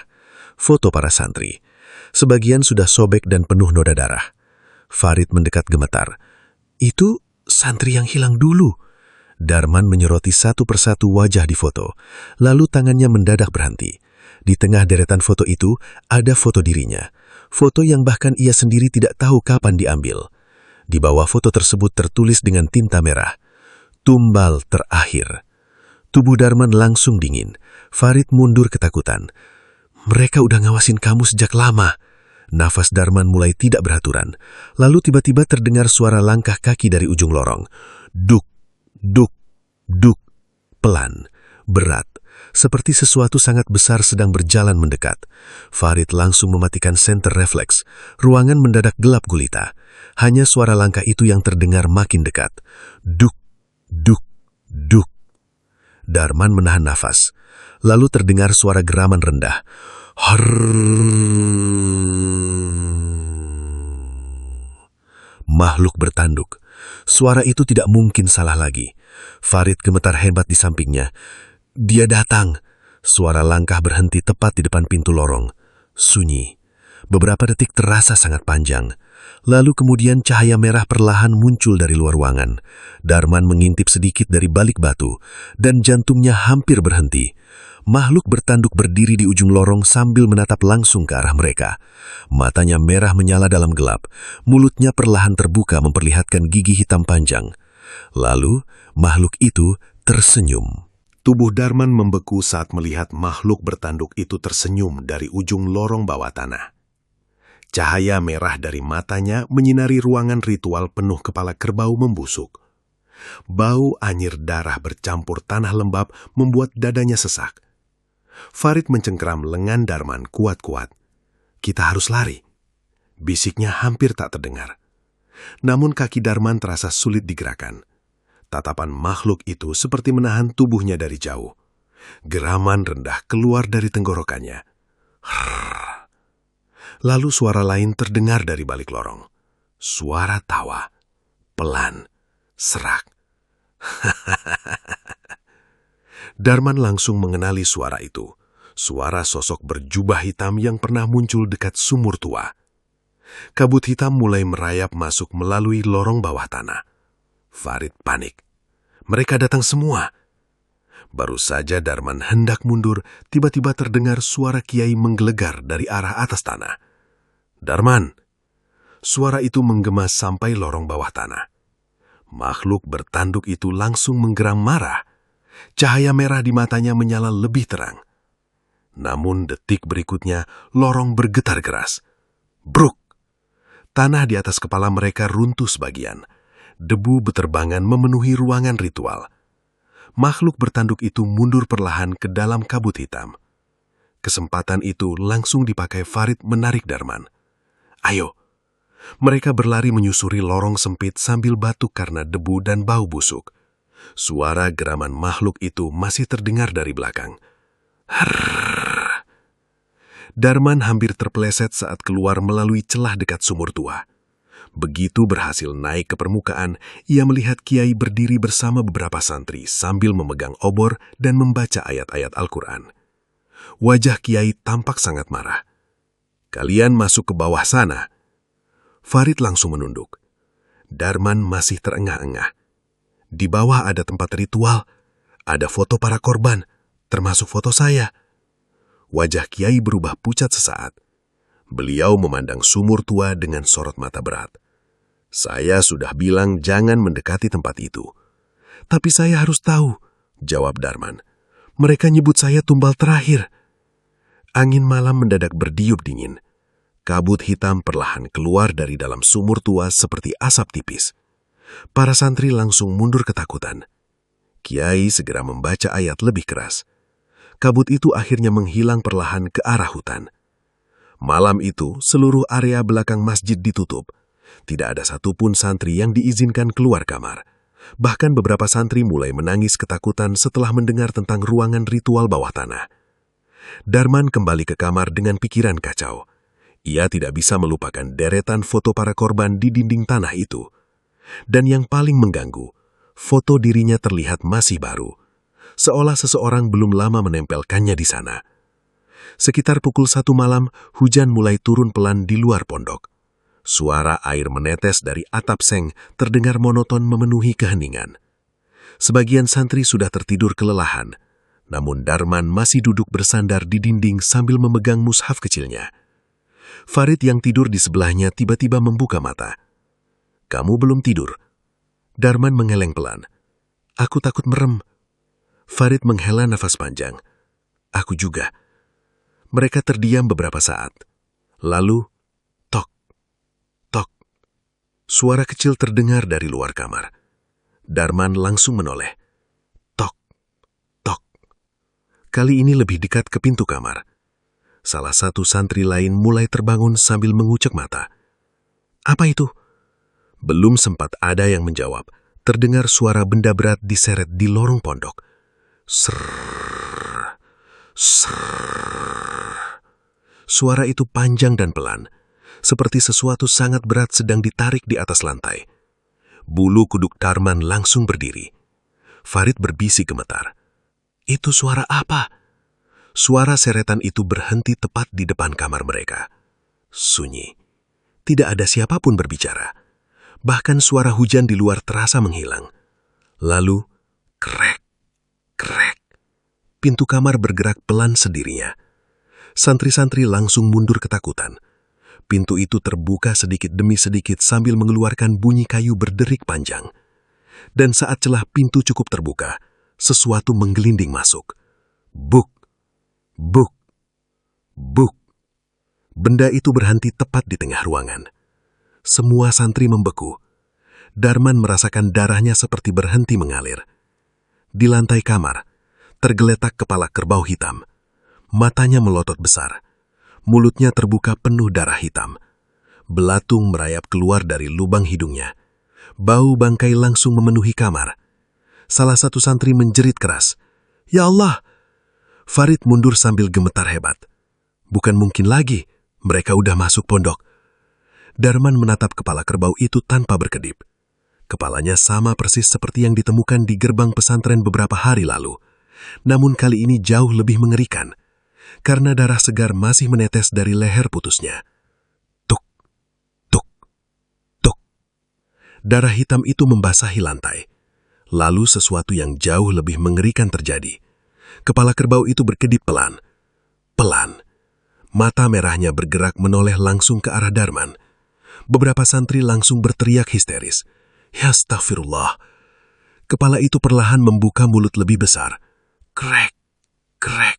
Foto para santri. Sebagian sudah sobek dan penuh noda darah. Farid mendekat gemetar. Itu santri yang hilang dulu. Darman menyoroti satu persatu wajah di foto. Lalu tangannya mendadak berhenti. Di tengah deretan foto itu, ada foto dirinya. Foto yang bahkan ia sendiri tidak tahu kapan diambil. Di bawah foto tersebut tertulis dengan tinta merah. Tumbal terakhir. Tubuh Darman langsung dingin. Farid mundur ketakutan. Mereka udah ngawasin kamu sejak lama. Nafas Darman mulai tidak beraturan. Lalu tiba-tiba terdengar suara langkah kaki dari ujung lorong. Duk, duk, duk. Pelan, berat. Seperti sesuatu sangat besar sedang berjalan mendekat. Farid langsung mematikan senter refleks. Ruangan mendadak gelap gulita. Hanya suara langkah itu yang terdengar makin dekat. Duk, duk, duk. Darman menahan nafas. Lalu terdengar suara geraman rendah. Makhluk bertanduk. Suara itu tidak mungkin salah lagi. Farid gemetar hebat di sampingnya. Dia datang. Suara langkah berhenti tepat di depan pintu lorong. Sunyi. Beberapa detik terasa sangat panjang. Lalu kemudian cahaya merah perlahan muncul dari luar ruangan. Darman mengintip sedikit dari balik batu, dan jantungnya hampir berhenti. Makhluk bertanduk berdiri di ujung lorong sambil menatap langsung ke arah mereka. Matanya merah menyala dalam gelap. Mulutnya perlahan terbuka memperlihatkan gigi hitam panjang. Lalu, makhluk itu tersenyum. Tubuh Darman membeku saat melihat makhluk bertanduk itu tersenyum dari ujung lorong bawah tanah. Cahaya merah dari matanya menyinari ruangan ritual penuh kepala kerbau membusuk. Bau anyir darah bercampur tanah lembab membuat dadanya sesak. Farid mencengkeram lengan Darman kuat-kuat. Kita harus lari. Bisiknya hampir tak terdengar. Namun kaki Darman terasa sulit digerakkan. Tatapan makhluk itu seperti menahan tubuhnya dari jauh. Geraman rendah keluar dari tenggorokannya. Lalu suara lain terdengar dari balik lorong. Suara tawa. Pelan. Serak. Darman langsung mengenali suara itu. Suara sosok berjubah hitam yang pernah muncul dekat sumur tua. Kabut hitam mulai merayap masuk melalui lorong bawah tanah. Farid panik. Mereka datang semua. Baru saja Darman hendak mundur, tiba-tiba terdengar suara kiai menggelegar dari arah atas tanah. Darman! Suara itu menggema sampai lorong bawah tanah. Makhluk bertanduk itu langsung menggeram marah. Cahaya merah di matanya menyala lebih terang. Namun detik berikutnya, lorong bergetar keras. Bruk! Tanah di atas kepala mereka runtuh sebagian. Debu beterbangan memenuhi ruangan ritual. Makhluk bertanduk itu mundur perlahan ke dalam kabut hitam. Kesempatan itu langsung dipakai Farid menarik Darman. Ayo! Mereka berlari menyusuri lorong sempit sambil batuk karena debu dan bau busuk. Suara geraman makhluk itu masih terdengar dari belakang. Harrrr. Darman hampir terpeleset saat keluar melalui celah dekat sumur tua. Begitu berhasil naik ke permukaan, ia melihat kiai berdiri bersama beberapa santri sambil memegang obor dan membaca ayat-ayat Al-Quran. Wajah kiai tampak sangat marah. Kalian masuk ke bawah sana. Farid langsung menunduk. Darman masih terengah-engah. Di bawah ada tempat ritual, ada foto para korban, termasuk foto saya. Wajah kiai berubah pucat sesaat. Beliau memandang sumur tua dengan sorot mata berat. Saya sudah bilang jangan mendekati tempat itu. Tapi saya harus tahu, jawab Darman. Mereka nyebut saya tumbal terakhir. Angin malam mendadak berdiup dingin. Kabut hitam perlahan keluar dari dalam sumur tua seperti asap tipis. Para santri langsung mundur ketakutan. Kiai segera membaca ayat lebih keras. Kabut itu akhirnya menghilang perlahan ke arah hutan. Malam itu, seluruh area belakang masjid ditutup. Tidak ada satupun santri yang diizinkan keluar kamar. Bahkan beberapa santri mulai menangis ketakutan setelah mendengar tentang ruangan ritual bawah tanah. Darman kembali ke kamar dengan pikiran kacau. Ia tidak bisa melupakan deretan foto para korban di dinding tanah itu. Dan yang paling mengganggu, foto dirinya terlihat masih baru, seolah seseorang belum lama menempelkannya di sana. Sekitar pukul 1 malam, hujan mulai turun pelan di luar pondok. Suara air menetes dari atap seng terdengar monoton memenuhi keheningan. Sebagian santri sudah tertidur kelelahan, namun Darman masih duduk bersandar di dinding sambil memegang mushaf kecilnya. Farid yang tidur di sebelahnya tiba-tiba membuka mata. "Kamu belum tidur?" Darman mengeleng pelan. "Aku takut merem." Farid menghela nafas panjang. "Aku juga." Mereka terdiam beberapa saat. Lalu, tok, tok. Suara kecil terdengar dari luar kamar. Darman langsung menoleh. Tok, tok. Kali ini lebih dekat ke pintu kamar. Salah satu santri lain mulai terbangun sambil mengucek mata. "Apa itu?" Belum sempat ada yang menjawab, terdengar suara benda berat diseret di lorong pondok. Serrrr, serrrr. Suara itu panjang dan pelan, seperti sesuatu sangat berat sedang ditarik di atas lantai. Bulu kuduk Darman langsung berdiri. Farid berbisik gemetar. "Itu suara apa?" Suara seretan itu berhenti tepat di depan kamar mereka. Sunyi. Tidak ada siapapun berbicara. Bahkan suara hujan di luar terasa menghilang. Lalu, krek, krek. Pintu kamar bergerak pelan sendirinya. Santri-santri langsung mundur ketakutan. Pintu itu terbuka sedikit demi sedikit sambil mengeluarkan bunyi kayu berderik panjang. Dan saat celah pintu cukup terbuka, sesuatu menggelinding masuk. Buk, buk, buk. Benda itu berhenti tepat di tengah ruangan. Semua santri membeku. Darman merasakan darahnya seperti berhenti mengalir. Di lantai kamar, tergeletak kepala kerbau hitam. Matanya melotot besar. Mulutnya terbuka penuh darah hitam. Belatung merayap keluar dari lubang hidungnya. Bau bangkai langsung memenuhi kamar. Salah satu santri menjerit keras. "Ya Allah!" Farid mundur sambil gemetar hebat. Bukan mungkin lagi, mereka udah masuk pondok. Darman menatap kepala kerbau itu tanpa berkedip. Kepalanya sama persis seperti yang ditemukan di gerbang pesantren beberapa hari lalu. Namun kali ini jauh lebih mengerikan, karena darah segar masih menetes dari leher putusnya. Tuk, tuk, tuk. Darah hitam itu membasahi lantai. Lalu sesuatu yang jauh lebih mengerikan terjadi. Kepala kerbau itu berkedip pelan. Pelan. Mata merahnya bergerak menoleh langsung ke arah Darman. Beberapa santri langsung berteriak histeris. "Ya astagfirullah." Kepala itu perlahan membuka mulut lebih besar. Krek, krek.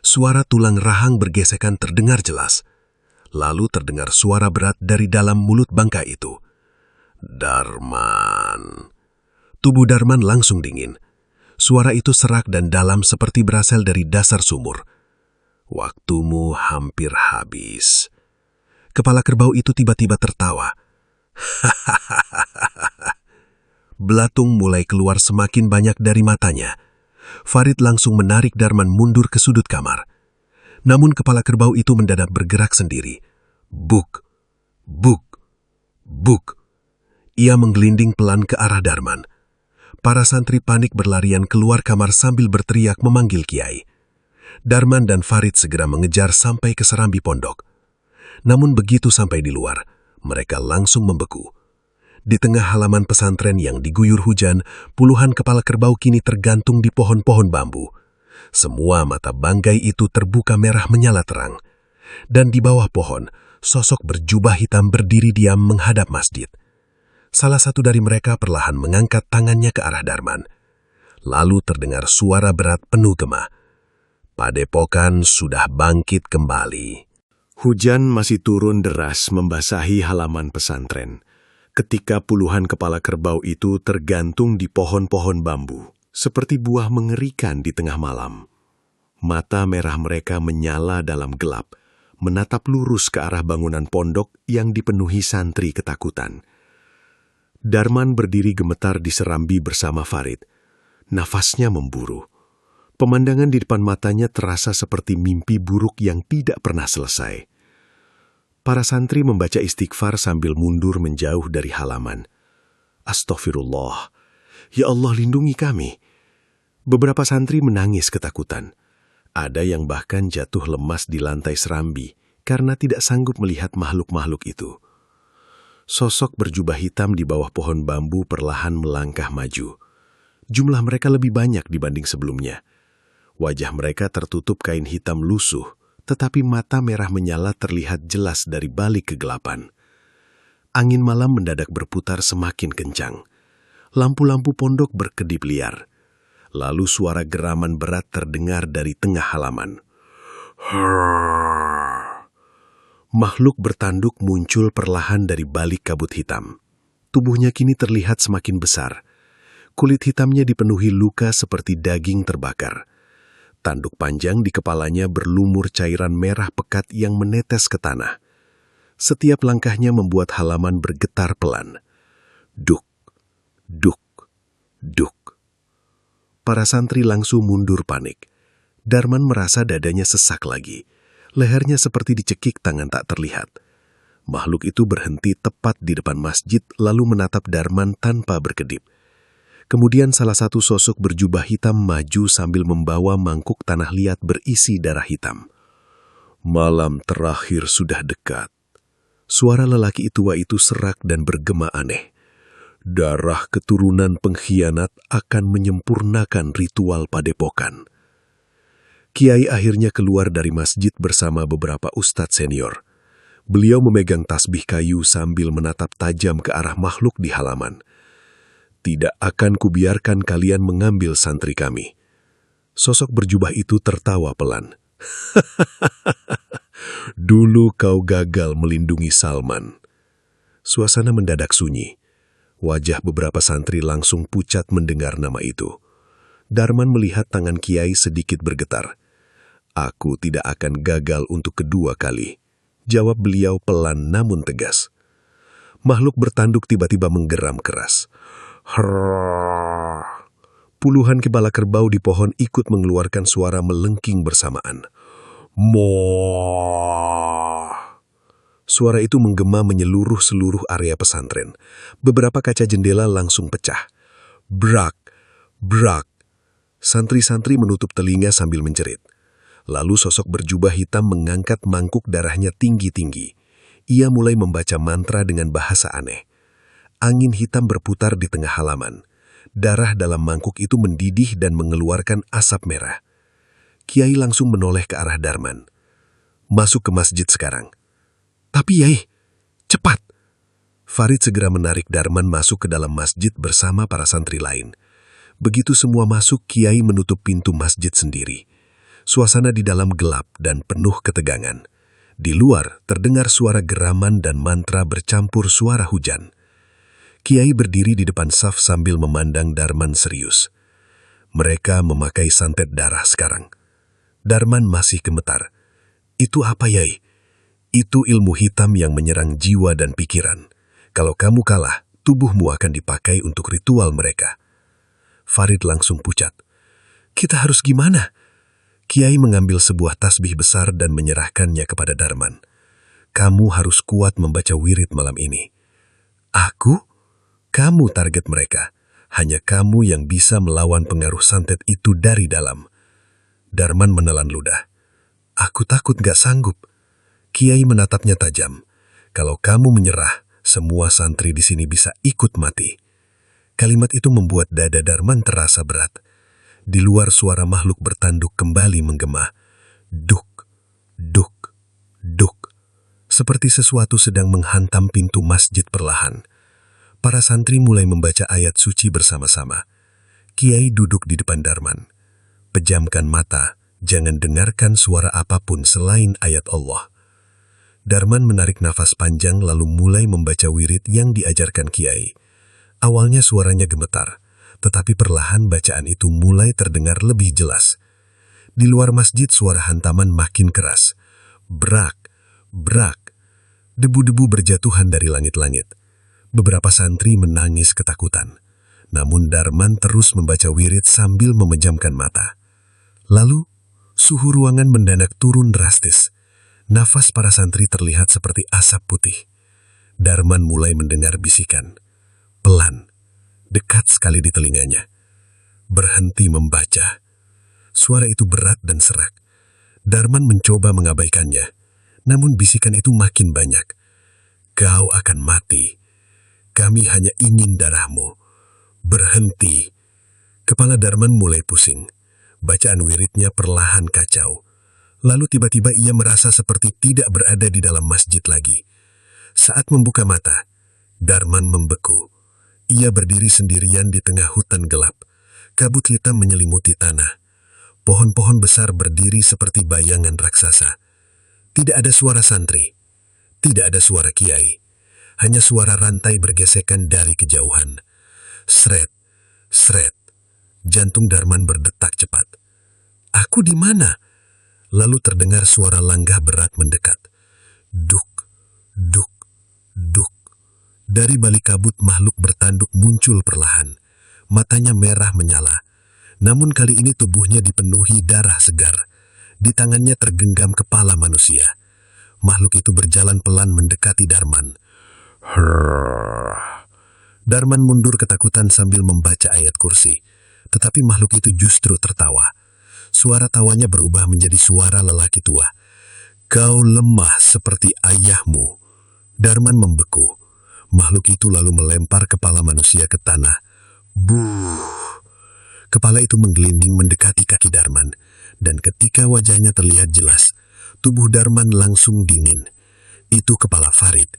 Suara tulang rahang bergesekan terdengar jelas. Lalu terdengar suara berat dari dalam mulut bangkai itu. "Darman." Tubuh Darman langsung dingin. Suara itu serak dan dalam seperti berasal dari dasar sumur. "Waktumu hampir habis." Kepala kerbau itu tiba-tiba tertawa. Belatung mulai keluar semakin banyak dari matanya. Farid langsung menarik Darman mundur ke sudut kamar. Namun kepala kerbau itu mendadak bergerak sendiri. Buk, buk, buk. Ia menggelinding pelan ke arah Darman. Para santri panik berlarian keluar kamar sambil berteriak memanggil kiai. Darman dan Farid segera mengejar sampai ke serambi pondok. Namun begitu sampai di luar, mereka langsung membeku. Di tengah halaman pesantren yang diguyur hujan, puluhan kepala kerbau kini tergantung di pohon-pohon bambu. Semua mata bangkai itu terbuka merah menyala terang. Dan di bawah pohon, sosok berjubah hitam berdiri diam menghadap masjid. Salah satu dari mereka perlahan mengangkat tangannya ke arah Darman. Lalu terdengar suara berat penuh gema. Padepokan sudah bangkit kembali. Hujan masih turun deras membasahi halaman pesantren. ketika puluhan kepala kerbau itu tergantung di pohon-pohon bambu, seperti buah mengerikan di tengah malam. Mata merah mereka menyala dalam gelap, menatap lurus ke arah bangunan pondok yang dipenuhi santri ketakutan. Darman berdiri gemetar di serambi bersama Farid. Nafasnya memburu. Pemandangan di depan matanya terasa seperti mimpi buruk yang tidak pernah selesai. Para santri membaca istighfar sambil mundur menjauh dari halaman. Astaghfirullah, ya Allah lindungi kami. Beberapa santri menangis ketakutan. Ada yang bahkan jatuh lemas di lantai serambi karena tidak sanggup melihat makhluk-makhluk itu. Sosok berjubah hitam di bawah pohon bambu perlahan melangkah maju. Jumlah mereka lebih banyak dibanding sebelumnya. Wajah mereka tertutup kain hitam lusuh, tetapi mata merah menyala terlihat jelas dari balik kegelapan. Angin malam mendadak berputar semakin kencang. Lampu-lampu pondok berkedip liar. Lalu suara geraman berat terdengar dari tengah halaman. Makhluk bertanduk muncul perlahan dari balik kabut hitam. Tubuhnya kini terlihat semakin besar. Kulit hitamnya dipenuhi luka seperti daging terbakar. Tanduk panjang di kepalanya berlumur cairan merah pekat yang menetes ke tanah. Setiap langkahnya membuat halaman bergetar pelan. Duk, duk, duk. Para santri langsung mundur panik. Darman merasa dadanya sesak lagi. Lehernya seperti dicekik tangan tak terlihat. Makhluk itu berhenti tepat di depan masjid lalu menatap Darman tanpa berkedip. Kemudian salah satu sosok berjubah hitam maju sambil membawa mangkuk tanah liat berisi darah hitam. Malam terakhir sudah dekat. Suara lelaki tua itu serak dan bergema aneh. Darah keturunan pengkhianat akan menyempurnakan ritual padepokan. Kiai akhirnya keluar dari masjid bersama beberapa ustadz senior. Beliau memegang tasbih kayu sambil menatap tajam ke arah makhluk di halaman. Tidak akan kubiarkan kalian mengambil santri kami. Sosok berjubah itu tertawa pelan. Dulu kau gagal melindungi Salman. Suasana mendadak sunyi. Wajah beberapa santri langsung pucat mendengar nama itu. Darman melihat tangan Kiai sedikit bergetar. Aku tidak akan gagal untuk kedua kali, jawab beliau pelan namun tegas. Makhluk bertanduk tiba-tiba menggeram keras. Harrrr. Puluhan kepala kerbau di pohon ikut mengeluarkan suara melengking bersamaan. Moh. Suara itu menggema menyeluruh seluruh area pesantren. Beberapa kaca jendela langsung pecah. Brak, brak. Santri-santri menutup telinga sambil menjerit. Lalu sosok berjubah hitam mengangkat mangkuk darahnya tinggi-tinggi. Ia mulai membaca mantra dengan bahasa aneh. Angin hitam berputar di tengah halaman. Darah dalam mangkuk itu mendidih dan mengeluarkan asap merah. Kiai langsung menoleh ke arah Darman. Masuk ke masjid sekarang. Tapi Yai, cepat. Farid segera menarik Darman masuk ke dalam masjid bersama para santri lain. Begitu semua masuk, Kiai menutup pintu masjid sendiri. Suasana di dalam gelap dan penuh ketegangan. Di luar terdengar suara geraman dan mantra bercampur suara hujan. Kiai berdiri di depan saf sambil memandang Darman serius. Mereka memakai santet darah sekarang. Darman masih gemetar. Itu apa, Yai? Itu ilmu hitam yang menyerang jiwa dan pikiran. Kalau kamu kalah, tubuhmu akan dipakai untuk ritual mereka. Farid langsung pucat. Kita harus gimana? Kiai mengambil sebuah tasbih besar dan menyerahkannya kepada Darman. Kamu harus kuat membaca wirid malam ini. Aku? Kamu target mereka. Hanya kamu yang bisa melawan pengaruh santet itu dari dalam. Darman menelan ludah. Aku takut gak sanggup. Kiai menatapnya tajam. Kalau kamu menyerah, semua santri di sini bisa ikut mati. Kalimat itu membuat dada Darman terasa berat. Di luar suara makhluk bertanduk kembali menggema. Duk, duk, duk. Seperti sesuatu sedang menghantam pintu masjid perlahan. Para santri mulai membaca ayat suci bersama-sama. Kiai duduk di depan Darman. Pejamkan mata, jangan dengarkan suara apapun selain ayat Allah. Darman menarik nafas panjang lalu mulai membaca wirid yang diajarkan Kiai. Awalnya suaranya gemetar, tetapi perlahan bacaan itu mulai terdengar lebih jelas. Di luar masjid suara hantaman makin keras. Brak, brak. Debu-debu berjatuhan dari langit-langit. Beberapa santri menangis ketakutan. Namun Darman terus membaca wirid sambil memejamkan mata. Lalu, suhu ruangan mendadak turun drastis. Nafas para santri terlihat seperti asap putih. Darman mulai mendengar bisikan. Pelan, dekat sekali di telinganya. Berhenti membaca. Suara itu berat dan serak. Darman mencoba mengabaikannya. Namun bisikan itu makin banyak. Kau akan mati. Kami hanya ingin darahmu. Berhenti. Kepala Darman mulai pusing. Bacaan wiridnya perlahan kacau. Lalu tiba-tiba ia merasa seperti tidak berada di dalam masjid lagi. Saat membuka mata, Darman membeku. Ia berdiri sendirian di tengah hutan gelap. Kabut hitam menyelimuti tanah. Pohon-pohon besar berdiri seperti bayangan raksasa. Tidak ada suara santri. Tidak ada suara kiai. Hanya suara rantai bergesekan dari kejauhan. Sret, sret. Jantung Darman berdetak cepat. Aku di mana? Lalu terdengar suara langgah berat mendekat. Duk, duk, duk. Dari balik kabut makhluk bertanduk muncul perlahan. Matanya merah menyala. Namun kali ini tubuhnya dipenuhi darah segar. Di tangannya tergenggam kepala manusia. Makhluk itu berjalan pelan mendekati Darman. Darman mundur ketakutan sambil membaca ayat kursi. Tetapi makhluk itu justru tertawa. Suara tawanya berubah menjadi suara lelaki tua. Kau lemah seperti ayahmu. Darman membeku. Makhluk itu lalu melempar kepala manusia ke tanah. Buh. Kepala itu menggelinding mendekati kaki Darman. Dan ketika wajahnya terlihat jelas, tubuh Darman langsung dingin. Itu kepala Farid.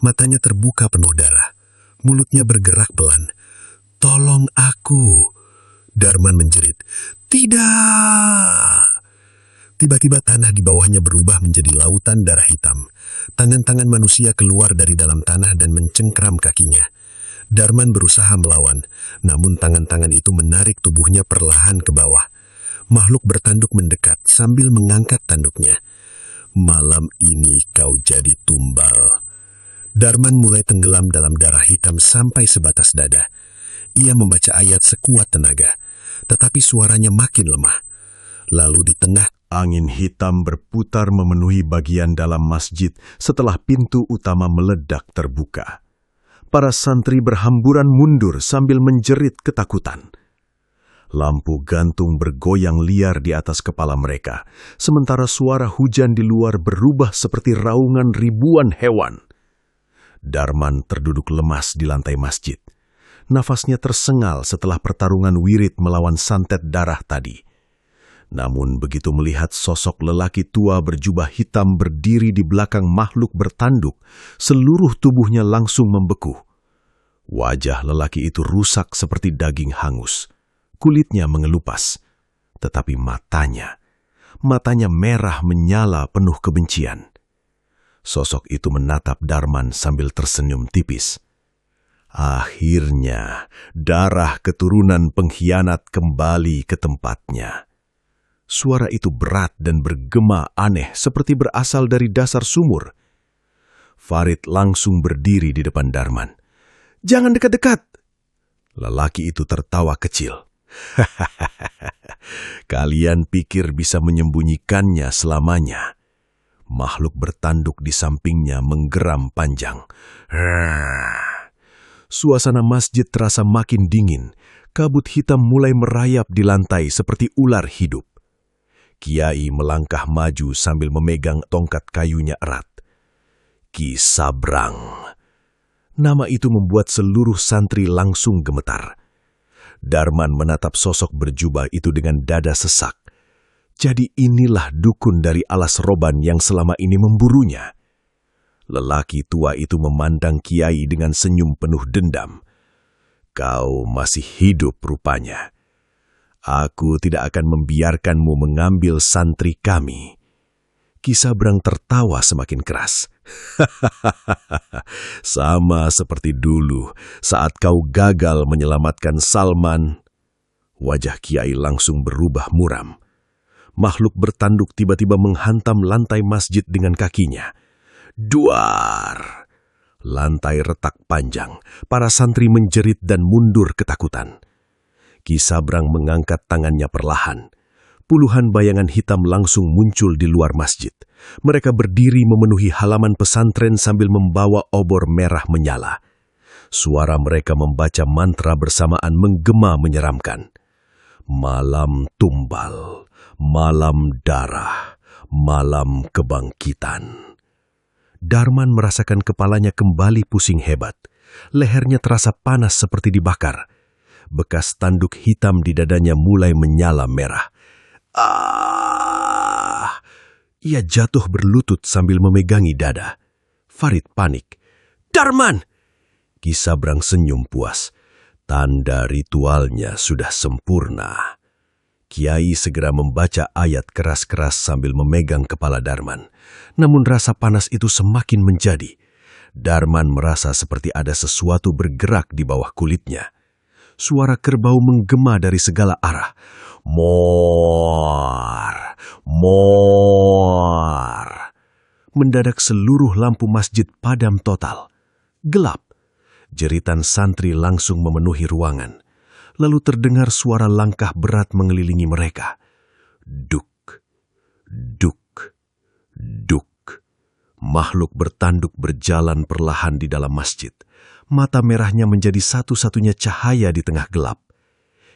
Matanya terbuka penuh darah. Mulutnya bergerak pelan. Tolong aku. Darman menjerit. Tidak! Tiba-tiba tanah di bawahnya berubah menjadi lautan darah hitam. Tangan-tangan manusia keluar dari dalam tanah dan mencengkram kakinya. Darman berusaha melawan, namun tangan-tangan itu menarik tubuhnya perlahan ke bawah. Makhluk bertanduk mendekat sambil mengangkat tanduknya. Malam ini kau jadi tumbal. Darman mulai tenggelam dalam darah hitam sampai sebatas dada. Ia membaca ayat sekuat tenaga, tetapi suaranya makin lemah. Lalu di tengah, angin hitam berputar memenuhi bagian dalam masjid setelah pintu utama meledak terbuka. Para santri berhamburan mundur sambil menjerit ketakutan. Lampu gantung bergoyang liar di atas kepala mereka, sementara suara hujan di luar berubah seperti raungan ribuan hewan. Darman terduduk lemas di lantai masjid. Nafasnya tersengal setelah pertarungan wirid melawan santet darah tadi. Namun begitu melihat sosok lelaki tua berjubah hitam berdiri di belakang makhluk bertanduk, seluruh tubuhnya langsung membeku. Wajah lelaki itu rusak seperti daging hangus. Kulitnya mengelupas, tetapi matanya merah menyala penuh kebencian. Sosok itu menatap Darman sambil tersenyum tipis. Akhirnya, darah keturunan pengkhianat kembali ke tempatnya. Suara itu berat dan bergema aneh seperti berasal dari dasar sumur. Farid langsung berdiri di depan Darman. Jangan dekat-dekat! Lelaki itu tertawa kecil. Kalian pikir bisa menyembunyikannya selamanya. Makhluk bertanduk di sampingnya menggeram panjang. Suasana masjid terasa makin dingin. Kabut hitam mulai merayap di lantai seperti ular hidup. Kiai melangkah maju sambil memegang tongkat kayunya erat. Ki Sabrang. Nama itu membuat seluruh santri langsung gemetar. Darman menatap sosok berjubah itu dengan dada sesak. Jadi inilah dukun dari alas roban yang selama ini memburunya. Lelaki tua itu memandang Kiai dengan senyum penuh dendam. Kau masih hidup rupanya. Aku tidak akan membiarkanmu mengambil santri kami. Ki Sabrang tertawa semakin keras. Sama seperti dulu saat kau gagal menyelamatkan Salman. Wajah Kiai langsung berubah muram. Makhluk bertanduk tiba-tiba menghantam lantai masjid dengan kakinya. Duar! Lantai retak panjang, para santri menjerit dan mundur ketakutan. Ki Sabrang mengangkat tangannya perlahan. Puluhan bayangan hitam langsung muncul di luar masjid. Mereka berdiri memenuhi halaman pesantren sambil membawa obor merah menyala. Suara mereka membaca mantra bersamaan menggema menyeramkan. Malam tumbal, malam darah, malam kebangkitan. Darman merasakan kepalanya kembali pusing hebat. Lehernya terasa panas seperti dibakar. Bekas tanduk hitam di dadanya mulai menyala merah. Ia jatuh berlutut sambil memegangi dada. Farid panik. Darman! Ki Sabrang senyum puas. Tanda ritualnya sudah sempurna. Kiai segera membaca ayat keras-keras sambil memegang kepala Darman. Namun rasa panas itu semakin menjadi. Darman merasa seperti ada sesuatu bergerak di bawah kulitnya. Suara kerbau menggema dari segala arah. Mor! Mor! Mendadak seluruh lampu masjid padam total. Gelap. Jeritan santri langsung memenuhi ruangan. Lalu terdengar suara langkah berat mengelilingi mereka. Duk, duk, duk. Makhluk bertanduk berjalan perlahan di dalam masjid. Mata merahnya menjadi satu-satunya cahaya di tengah gelap.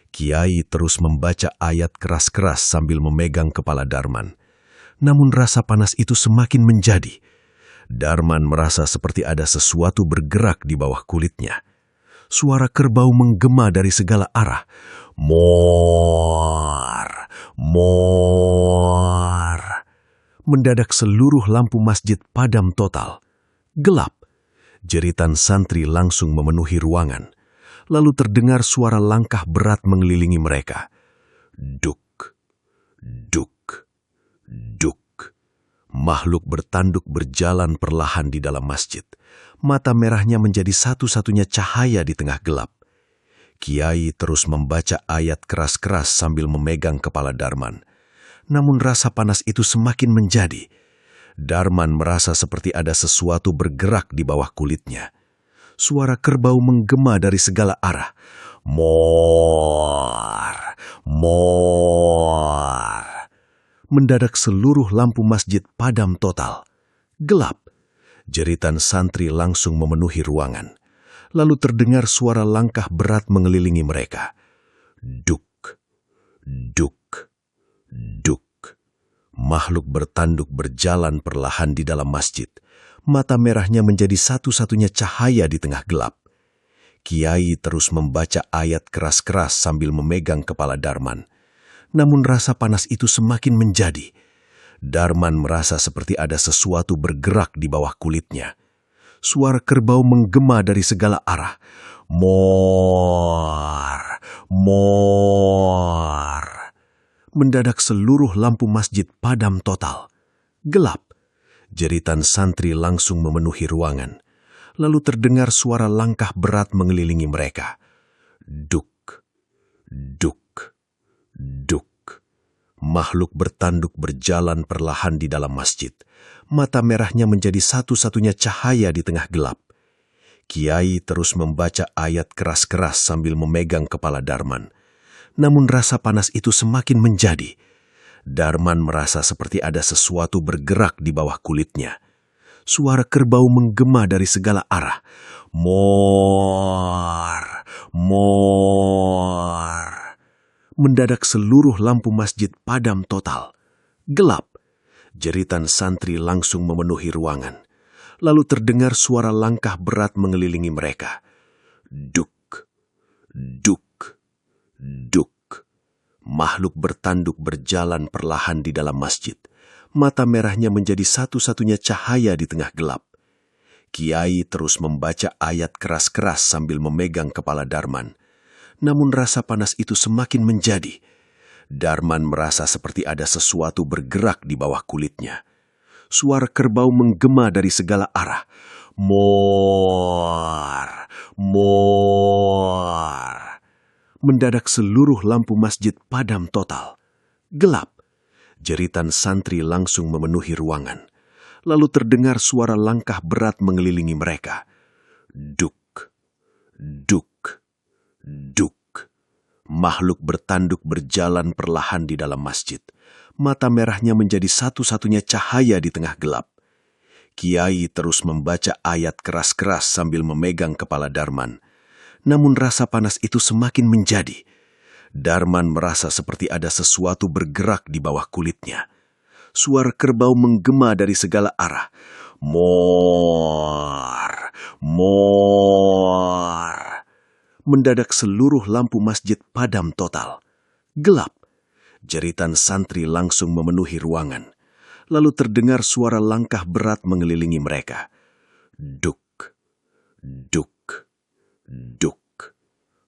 Kiai terus membaca ayat keras-keras sambil memegang kepala Darman. Namun rasa panas itu semakin menjadi. Darman merasa seperti ada sesuatu bergerak di bawah kulitnya. Suara kerbau menggema dari segala arah. Mor! Mor! Mendadak seluruh lampu masjid padam total. Gelap. Jeritan santri langsung memenuhi ruangan. Lalu terdengar suara langkah berat mengelilingi mereka. Duk, duk, duk. Makhluk bertanduk berjalan perlahan di dalam masjid. Mata merahnya menjadi satu-satunya cahaya di tengah gelap. Kiai terus membaca ayat keras-keras sambil memegang kepala Darman. Namun rasa panas itu semakin menjadi. Darman merasa seperti ada sesuatu bergerak di bawah kulitnya. Suara kerbau menggema dari segala arah. Mor! Mor! Mendadak seluruh lampu masjid padam total. Gelap. Jeritan santri langsung memenuhi ruangan. Lalu terdengar suara langkah berat mengelilingi mereka. Duk, duk, duk. Makhluk bertanduk berjalan perlahan di dalam masjid. Mata merahnya menjadi satu-satunya cahaya di tengah gelap. Kiai terus membaca ayat keras-keras sambil memegang kepala Darman. Namun rasa panas itu semakin menjadi. Darman merasa seperti ada sesuatu bergerak di bawah kulitnya. Suara kerbau menggema dari segala arah. Mor! Mor! Mendadak seluruh lampu masjid padam total. Gelap. Jeritan santri langsung memenuhi ruangan. Lalu terdengar suara langkah berat mengelilingi mereka. Duk, duk, duk. Makhluk bertanduk berjalan perlahan di dalam masjid. Mata merahnya menjadi satu-satunya cahaya di tengah gelap. Kiai terus membaca ayat keras-keras sambil memegang kepala Darman. Namun rasa panas itu semakin menjadi. Darman merasa seperti ada sesuatu bergerak di bawah kulitnya. Suara kerbau menggema dari segala arah. Mor! Mor! Mendadak seluruh lampu masjid padam total. Gelap. Jeritan santri langsung memenuhi ruangan. Lalu terdengar suara langkah berat mengelilingi mereka. Duk, duk, duk. Makhluk bertanduk berjalan perlahan di dalam masjid. Mata merahnya menjadi satu-satunya cahaya di tengah gelap. Kiai terus membaca ayat keras-keras sambil memegang kepala Darman. Namun rasa panas itu semakin menjadi. Darman merasa seperti ada sesuatu bergerak di bawah kulitnya. Suara kerbau menggema dari segala arah. Mor, mor. Mendadak seluruh lampu masjid padam total. Gelap. Jeritan santri langsung memenuhi ruangan. Lalu terdengar suara langkah berat mengelilingi mereka. Duk, duk, duk. Makhluk bertanduk berjalan perlahan di dalam masjid. Mata merahnya menjadi satu-satunya cahaya di tengah gelap. Kiai terus membaca ayat keras-keras sambil memegang kepala Darman. Namun rasa panas itu semakin menjadi. Darman merasa seperti ada sesuatu bergerak di bawah kulitnya. Suara kerbau menggema dari segala arah. Mor, mor. Mendadak seluruh lampu masjid padam total. Gelap. Jeritan santri langsung memenuhi ruangan. Lalu terdengar suara langkah berat mengelilingi mereka. Duk, duk, duk.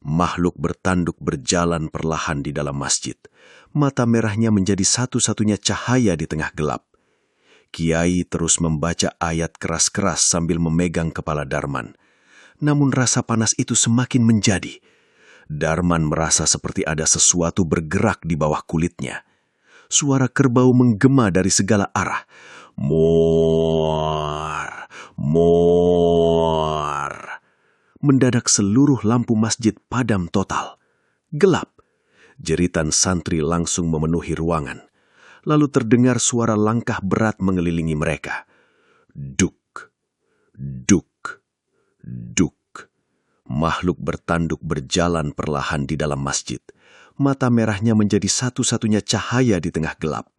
Makhluk bertanduk berjalan perlahan di dalam masjid. Mata merahnya menjadi satu-satunya cahaya di tengah gelap. Kiai terus membaca ayat keras-keras sambil memegang kepala Darman. Namun rasa panas itu semakin menjadi. Darman merasa seperti ada sesuatu bergerak di bawah kulitnya. Suara kerbau menggema dari segala arah. Mor, mor. Mendadak seluruh lampu masjid padam total. Gelap. Jeritan santri langsung memenuhi ruangan. Lalu terdengar suara langkah berat mengelilingi mereka. Duk, duk, duk. Makhluk bertanduk berjalan perlahan di dalam masjid. Mata merahnya menjadi satu-satunya cahaya di tengah gelap.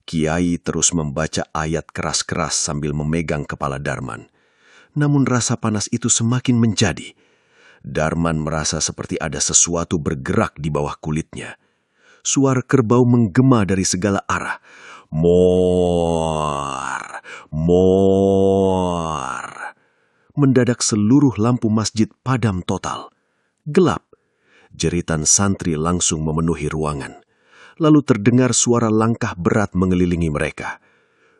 Kiai terus membaca ayat keras-keras sambil memegang kepala Darman. Namun rasa panas itu semakin menjadi. Darman merasa seperti ada sesuatu bergerak di bawah kulitnya. Suara kerbau menggema dari segala arah. Mor, mor. Mendadak seluruh lampu masjid padam total. Gelap. Jeritan santri langsung memenuhi ruangan. Lalu terdengar suara langkah berat mengelilingi mereka.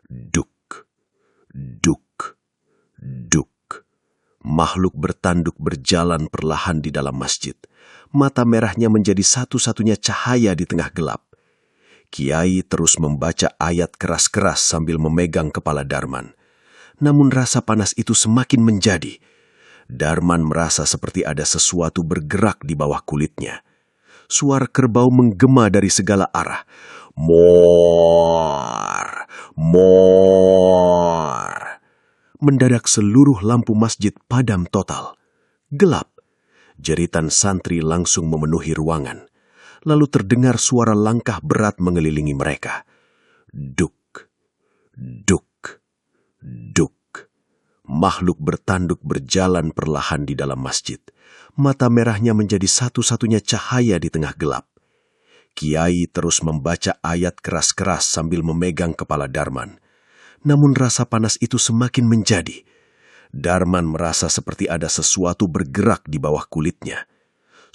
Duk, duk, duk. Makhluk bertanduk berjalan perlahan di dalam masjid. Mata merahnya menjadi satu-satunya cahaya di tengah gelap. Kiai terus membaca ayat keras-keras sambil memegang kepala Darman. Namun rasa panas itu semakin menjadi. Darman merasa seperti ada sesuatu bergerak di bawah kulitnya. Suara kerbau menggema dari segala arah. Mor, mor. Mendadak seluruh lampu masjid padam total. Gelap. Jeritan santri langsung memenuhi ruangan. Lalu terdengar suara langkah berat mengelilingi mereka. Duk, duk, duk. Makhluk bertanduk berjalan perlahan di dalam masjid. Mata merahnya menjadi satu-satunya cahaya di tengah gelap. Kiai terus membaca ayat keras-keras sambil memegang kepala Darman. Namun rasa panas itu semakin menjadi. Darman merasa seperti ada sesuatu bergerak di bawah kulitnya.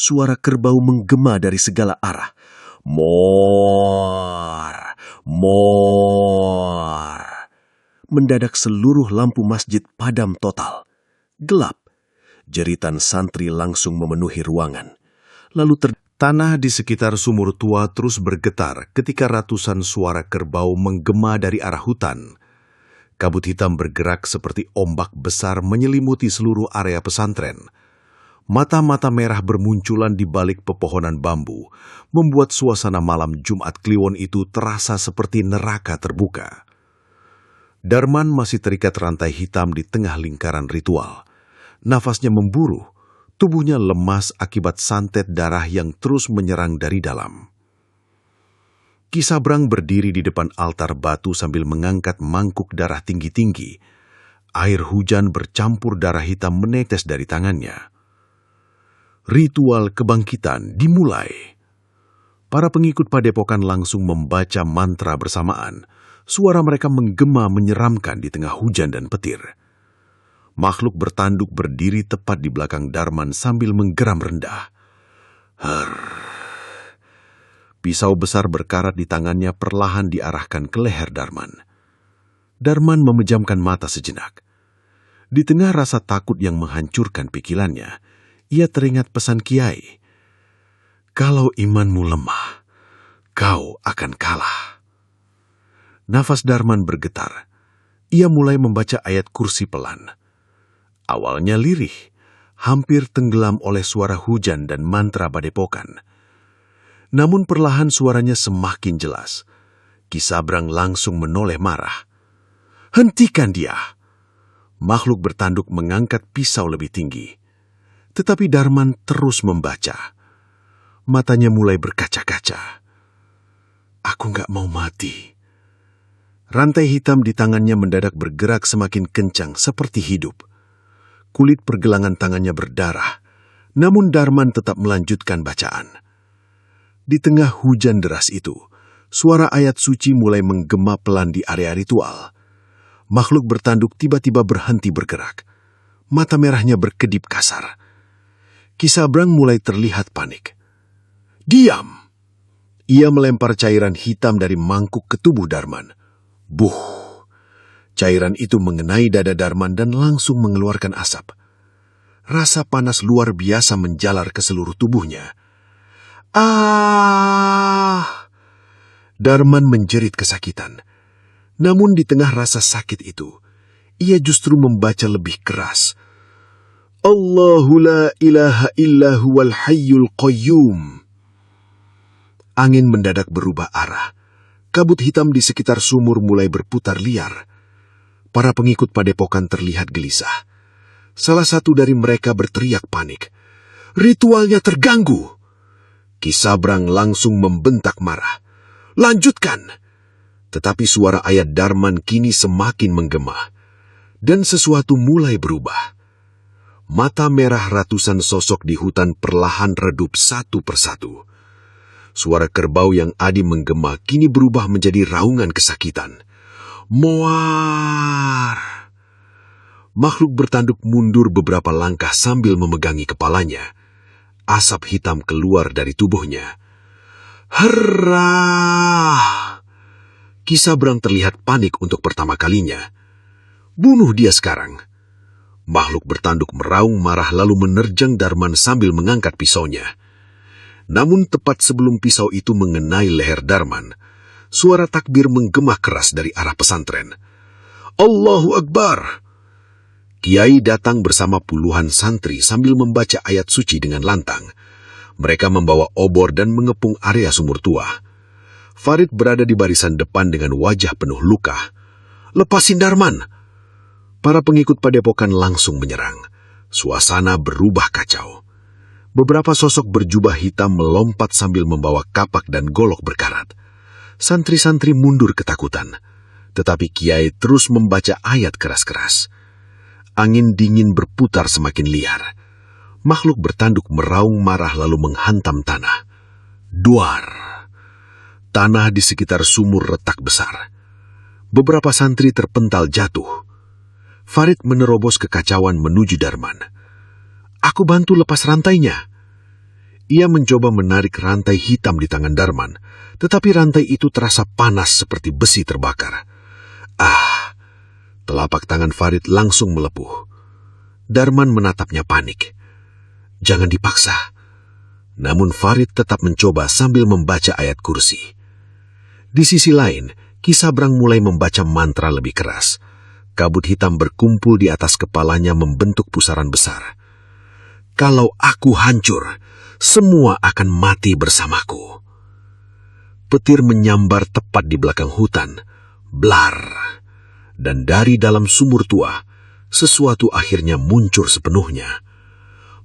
Suara kerbau menggema dari segala arah. Mor, mor. Mendadak seluruh lampu masjid padam total. Gelap. Jeritan santri langsung memenuhi ruangan. Lalu Tanah di sekitar sumur tua terus bergetar ketika ratusan suara kerbau menggema dari arah hutan. Kabut hitam bergerak seperti ombak besar menyelimuti seluruh area pesantren. Mata-mata merah bermunculan di balik pepohonan bambu, membuat suasana malam Jumat Kliwon itu terasa seperti neraka terbuka. Darman masih terikat rantai hitam di tengah lingkaran ritual. Nafasnya memburu, tubuhnya lemas akibat santet darah yang terus menyerang dari dalam. Ki Sabrang berdiri di depan altar batu sambil mengangkat mangkuk darah tinggi-tinggi. Air hujan bercampur darah hitam menetes dari tangannya. Ritual kebangkitan dimulai. Para pengikut padepokan langsung membaca mantra bersamaan. Suara mereka menggema menyeramkan di tengah hujan dan petir. Makhluk bertanduk berdiri tepat di belakang Darman sambil menggeram rendah. Pisau besar berkarat di tangannya perlahan diarahkan ke leher Darman. Darman memejamkan mata sejenak. Di tengah rasa takut yang menghancurkan pikirannya, ia teringat pesan Kiai. Kalau imanmu lemah, kau akan kalah. Nafas Darman bergetar. Ia mulai membaca ayat kursi pelan. Awalnya lirih, hampir tenggelam oleh suara hujan dan mantra padepokan. Namun perlahan suaranya semakin jelas. Ki Sabrang langsung menoleh marah. Hentikan dia! Makhluk bertanduk mengangkat pisau lebih tinggi. Tetapi Darman terus membaca. Matanya mulai berkaca-kaca. Aku nggak mau mati. Rantai hitam di tangannya mendadak bergerak semakin kencang seperti hidup. Kulit pergelangan tangannya berdarah, namun Darman tetap melanjutkan bacaan. Di tengah hujan deras itu, suara ayat suci mulai menggema pelan di area ritual. Makhluk bertanduk tiba-tiba berhenti bergerak. Mata merahnya berkedip kasar. Ki Sabrang mulai terlihat panik. Diam! Ia melempar cairan hitam dari mangkuk ke tubuh Darman. Buh! Cairan itu mengenai dada Darman dan langsung mengeluarkan asap. Rasa panas luar biasa menjalar ke seluruh tubuhnya. Ah! Darman menjerit kesakitan. Namun di tengah rasa sakit itu, ia justru membaca lebih keras. Allahu la ilaha illa huwal hayyul qayyum. Angin mendadak berubah arah. Kabut hitam di sekitar sumur mulai berputar liar. Para pengikut padepokan terlihat gelisah. Salah satu dari mereka berteriak panik. Ritualnya terganggu! Ki Sabrang langsung membentak marah. Lanjutkan! Tetapi suara ayat Darman kini semakin menggema. Dan sesuatu mulai berubah. Mata merah ratusan sosok di hutan perlahan redup satu persatu. Suara kerbau yang adi menggema kini berubah menjadi raungan kesakitan. Muar! Makhluk bertanduk mundur beberapa langkah sambil memegangi kepalanya. Asap hitam keluar dari tubuhnya. Herrah! Ki Sabrang terlihat panik untuk pertama kalinya. Bunuh dia sekarang! Makhluk bertanduk meraung marah lalu menerjang Darman sambil mengangkat pisaunya. Namun tepat sebelum pisau itu mengenai leher Darman, suara takbir menggema keras dari arah pesantren. Allahu Akbar! Kiai datang bersama puluhan santri sambil membaca ayat suci dengan lantang. Mereka membawa obor dan mengepung area sumur tua. Farid berada di barisan depan dengan wajah penuh luka. Lepasin Darman! Para pengikut padepokan langsung menyerang. Suasana berubah kacau. Beberapa sosok berjubah hitam melompat sambil membawa kapak dan golok berkarat. Santri-santri mundur ketakutan. Tetapi Kiai terus membaca ayat keras-keras. Angin dingin berputar semakin liar. Makhluk bertanduk meraung marah lalu menghantam tanah. Duar! Tanah di sekitar sumur retak besar. Beberapa santri terpental jatuh. Farid menerobos kekacauan menuju Darman. Aku bantu lepas rantainya. Ia mencoba menarik rantai hitam di tangan Darman, tetapi rantai itu terasa panas seperti besi terbakar. Ah! Telapak tangan Farid langsung melepuh. Darman menatapnya panik. Jangan dipaksa. Namun Farid tetap mencoba sambil membaca ayat kursi. Di sisi lain, Ki Sabrang mulai membaca mantra lebih keras. Kabut hitam berkumpul di atas kepalanya membentuk pusaran besar. Kalau aku hancur, semua akan mati bersamaku. Petir menyambar tepat di belakang hutan. Blar! Dan dari dalam sumur tua, sesuatu akhirnya muncul sepenuhnya.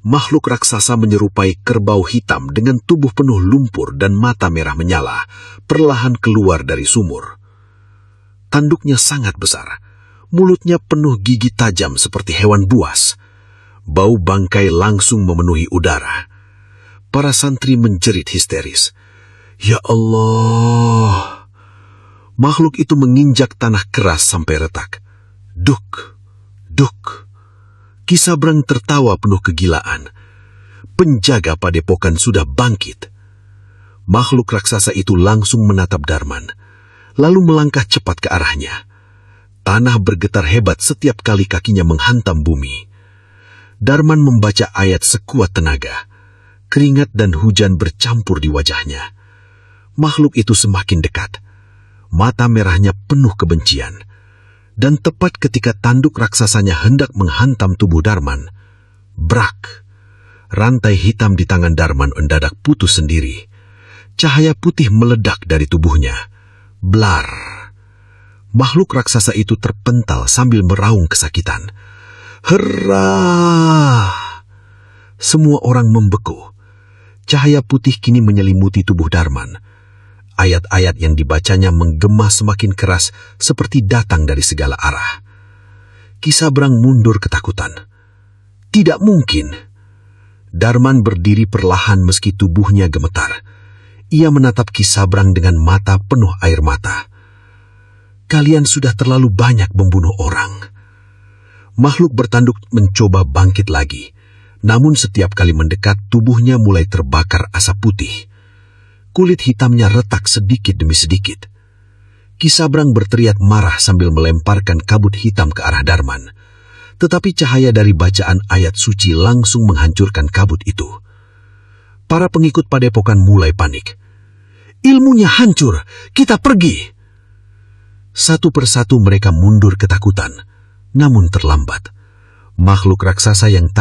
Makhluk raksasa menyerupai kerbau hitam dengan tubuh penuh lumpur dan mata merah menyala, perlahan keluar dari sumur. Tanduknya sangat besar, mulutnya penuh gigi tajam seperti hewan buas. Bau bangkai langsung memenuhi udara. Para santri menjerit histeris. Ya Allah! Makhluk itu menginjak tanah keras sampai retak. Duk! Duk! Ki Sabrang tertawa penuh kegilaan. Penjaga padepokan sudah bangkit. Makhluk raksasa itu langsung menatap Darman, lalu melangkah cepat ke arahnya. Tanah bergetar hebat setiap kali kakinya menghantam bumi. Darman membaca ayat sekuat tenaga. Keringat dan hujan bercampur di wajahnya. Makhluk itu semakin dekat. Mata merahnya penuh kebencian. Dan tepat ketika tanduk raksasanya hendak menghantam tubuh Darman, brak! Rantai hitam di tangan Darman mendadak putus sendiri. Cahaya putih meledak dari tubuhnya. Blar! Makhluk raksasa itu terpental sambil meraung kesakitan. Hurrah! Semua orang membeku. Cahaya putih kini menyelimuti tubuh Darman. Ayat-ayat yang dibacanya menggema semakin keras seperti datang dari segala arah. Ki Sabrang mundur ketakutan. Tidak mungkin. Darman berdiri perlahan meski tubuhnya gemetar. Ia menatap Ki Sabrang dengan mata penuh air mata. Kalian sudah terlalu banyak membunuh orang. Makhluk bertanduk mencoba bangkit lagi. Namun setiap kali mendekat, tubuhnya mulai terbakar asap putih. Kulit hitamnya retak sedikit demi sedikit. Ki Sabrang berteriak marah sambil melemparkan kabut hitam ke arah Darman. Tetapi cahaya dari bacaan ayat suci langsung menghancurkan kabut itu. Para pengikut padepokan mulai panik. Ilmunya hancur, kita pergi. Satu persatu mereka mundur ketakutan, namun terlambat. Makhluk raksasa yang tadi